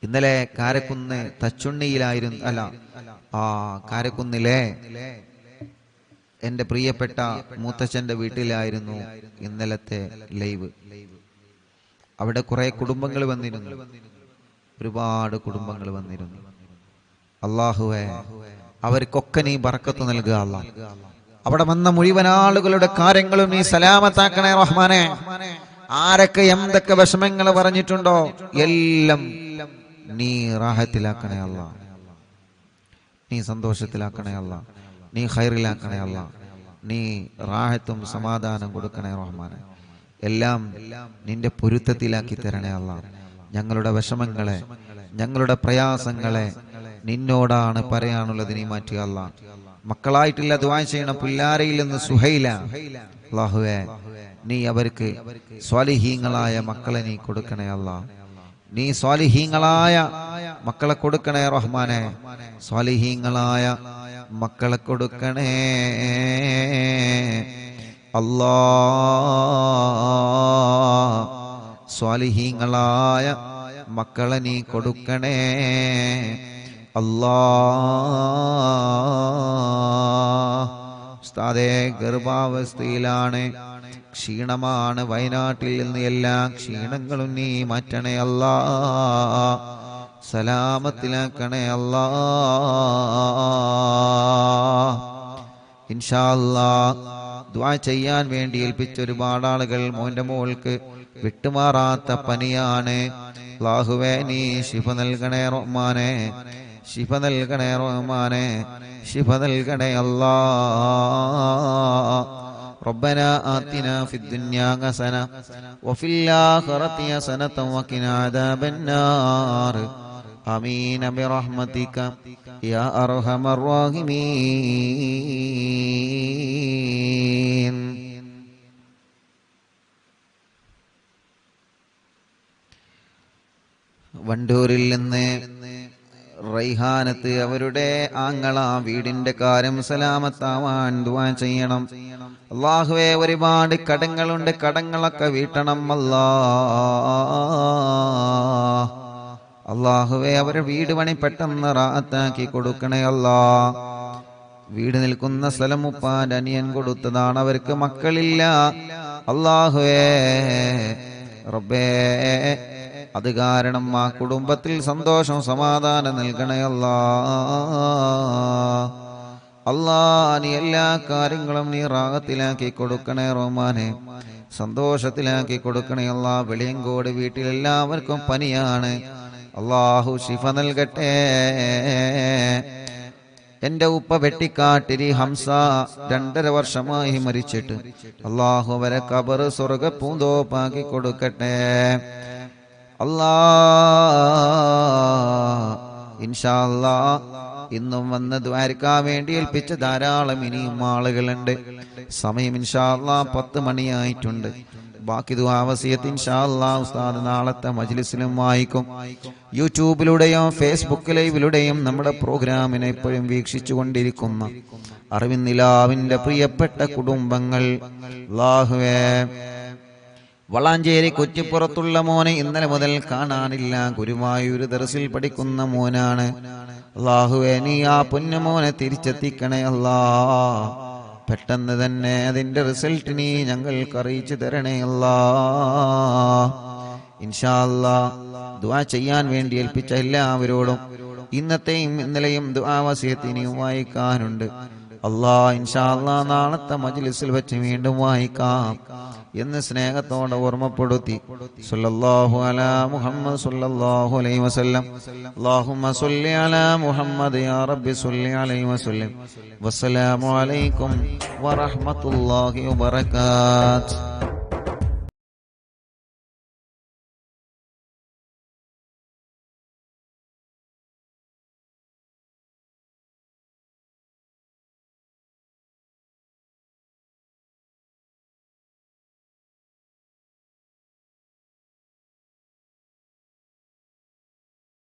S1: ഇന്നലെ കാരക്കുന്ന് തച്ചുണ്ണിയിലായിരുന്നു, അല്ല കാരക്കുന്നിലെ എന്റെ പ്രിയപ്പെട്ട മൂത്തച്ഛന്റെ വീട്ടിലായിരുന്നു ഇന്നലത്തെ ലൈവ്. അവിടെ കുറെ കുടുംബങ്ങൾ വന്നിരുന്നു, ഒരുപാട് കുടുംബങ്ങൾ വന്നിരുന്നു. അല്ലാഹുവേ അവർക്കൊക്കെ നീ ബർക്കത്ത് നൽകുക അല്ലാഹ്. അവിടെ വന്ന മുഴുവൻ ആളുകളുടെ കാര്യങ്ങളും നീ സലാമത്താക്കണേ റഹ്മാനെ. ആരൊക്കെ എന്തൊക്കെ വിഷമങ്ങൾ പറഞ്ഞിട്ടുണ്ടോ എല്ലാം നീ റാഹത്തിലാക്കണേ അല്ലാഹ്. നീ സന്തോഷത്തിലാക്കണേ അല്ലാഹ്. നീ ഖൈറിലാക്കണേ അല്ലാഹ്. നീ റാഹത്തും സമാധാനം കൊടുക്കണേ റഹ്മാനെ. എല്ലാം നിന്റെ പൊരുത്തത്തിലാക്കി തരണേ അല്ലാഹ്. ഞങ്ങളുടെ വിഷമങ്ങളെ, ഞങ്ങളുടെ പ്രയാസങ്ങളെ നിന്നോടാണ് പറയാനുള്ളത്, നീ മാറ്റുക അല്ലാഹ്. മക്കളായിട്ടില്ല, ദുആ ചെയ്യണം. പുല്ലാരയിൽ നിന്ന് സുഹൈല, അല്ലാഹുവേ നീ അവർക്ക് സ്വാലിഹീങ്ങളായ മക്കളെ നീ കൊടുക്കണേ അല്ലാഹ്. നീ സ്വാലിഹീങ്ങളായ മക്കളെ കൊടുക്കണേ റഹ്മാനെ. സ്വാലിഹീങ്ങളായ മക്കളെ കൊടുക്കണേ അല്ലാഹ്. സ്വാലിഹീങ്ങളായ മക്കളെ നീ കൊടുക്കണേ അല്ലാഹ്. ഉസ്താദേ ഗർഭാവസ്ഥയിലാണ്, ക്ഷീണമാണ്. വയനാട്ടിൽ നിന്ന് എല്ലാ ക്ഷീണങ്ങളും നീ മാറ്റണേ അല്ലാഹ്. സലാമത്തിലാക്കണേ അല്ലാഹ്. ഇൻഷാ അല്ലാഹ് ദുആ ചെയ്യാൻ വേണ്ടി ഏൽപ്പിച്ച ഒരുപാട് ആളുകൾ. മോന്റെ മോൾക്ക് വിട്ടുമാറാത്ത പനിയാണ്. അല്ലാഹുവേ നീ ശിഫ നൽകണേ റഹ്മാനെ. ശിഫ നൽകണേ റഹ്മാനെ. ശിഫ നൽകണേ അല്ലാഹ്. ربنا آتنا في الدنيا حسنة وفي الآخرة حسنة وقنا عذاب النار. آمين برحمتك يا أرحم الراحمين. വണ്ടൂരിൽ നിന്ന് റൈഹാനത്ത് അവരുടെ ആങ്ങള വീടിന്റെ കാര്യം സലാമത്താവാൻ ദുആ ചെയ്യണം. അല്ലാഹുവേ ഒരുപാട് കടങ്ങളുണ്ട്, കടങ്ങളൊക്കെ വീട്ടണം അല്ലാഹ്. അല്ലാഹുവേ അവരുടെ വീട് പണി പെട്ടെന്ന് റാഹത്താക്കി കൊടുക്കണേ അല്ലാഹ്. വീട് നിൽക്കുന്ന സ്ഥലം ഉപ്പാന്റെ അനിയൻ കൊടുത്തതാണ്, അവർക്ക് മക്കളില്ല. അല്ലാഹുവേ റബ്ബേ അത് കാരണം ആ കുടുംബത്തിൽ സന്തോഷം സമാധാനം നൽകണേ അല്ലാഹ്. അല്ലാഹ് നീ എല്ലാ കാര്യങ്ങളും നീ റാഹത്തിലാക്കി കൊടുക്കണേ റഹ്മാനെ. സന്തോഷത്തിലാക്കി കൊടുക്കണേ അല്ലാഹ്. വെളിയങ്കോട് വീട്ടിലെല്ലാവർക്കും പനിയാണ്, അല്ലാഹു ശിഫ നൽകട്ടെ. എന്റെ ഉപ്പ വെട്ടിക്കാട്ടിരി ഹംസ 2.5 വർഷമായി മരിച്ചിട്ട്, അല്ലാഹു അവരെ ഖബർ സ്വർഗ്ഗ പൂന്തോപ്പാക്കി കൊടുക്കട്ടെ അല്ലാഹ്. ഇൻഷാ അല്ലാഹ് ഇന്നും വന്ന് ദ്വാരക്കാൻ വേണ്ടി ഏൽപ്പിച്ച ധാരാളം ഇനിയും ആളുകളുണ്ട്. സമയം ഇൻഷാ അല്ലാഹ് 10 മണിയായിട്ടുണ്ട്. ബാക്കി ദുആ വസിയത്ത് ഇൻഷാ അല്ലാഹ് ഉസ്താദ് നാളത്തെ മജ്ലിസിലും വായിക്കും. യൂട്യൂബിലൂടെയും ഫേസ്ബുക്ക് ലൈവിലൂടെയും നമ്മുടെ പ്രോഗ്രാമിനെ എപ്പോഴും വീക്ഷിച്ചു കൊണ്ടിരിക്കുന്ന അറിവിൻ നിലാവിന്റെ പ്രിയപ്പെട്ട കുടുംബങ്ങൾ, അല്ലാഹുവേ വളാഞ്ചേരി കുറ്റിപ്പുറത്തുള്ള മോനെ ഇന്നലെ മുതൽ കാണാനില്ല. ഗുരുവായൂർ ദർസിൽ പഠിക്കുന്ന മോനാണ്. അല്ലാഹുവേ നീ ആ പൊന്നുമോനെ തിരിച്ചെത്തിക്കണേ അല്ലാ. പെട്ടെന്ന് തന്നെ അതിന്റെ റിസൾട്ട് നീ ഞങ്ങൾക്ക് അറിയിച്ചു തരണേ അല്ലാ. ഇൻഷാ അല്ലാ ദുആ ചെയ്യാൻ വേണ്ടി ഏൽപ്പിച്ച എല്ലാവരോടും ഇന്നത്തെയും ഇന്നലെയും ദുആ വസിയത്ത് ഇനിയും വായിക്കാനുണ്ട്. അല്ലാ ഇൻഷാ അല്ലാ നാളത്തെ മജ്ലിസിൽ വെച്ച് വീണ്ടും വായിക്കാം എന്ന് സ്നേഹത്തോടെ ഓർമ്മപ്പെടുത്തി. സല്ലല്ലാഹു അലാ മുഹമ്മദ് സല്ലല്ലാഹു അലൈഹി വസല്ലം. അല്ലാഹുമ്മ സ്വല്ലി അലാ മുഹമ്മദ് യാ റബ്ബി സ്വല്ലി അലൈഹി വസല്ലം. വസ്സലാമു അലൈക്കും വറഹ്മത്തുള്ളാഹി വബറകാതുഹു.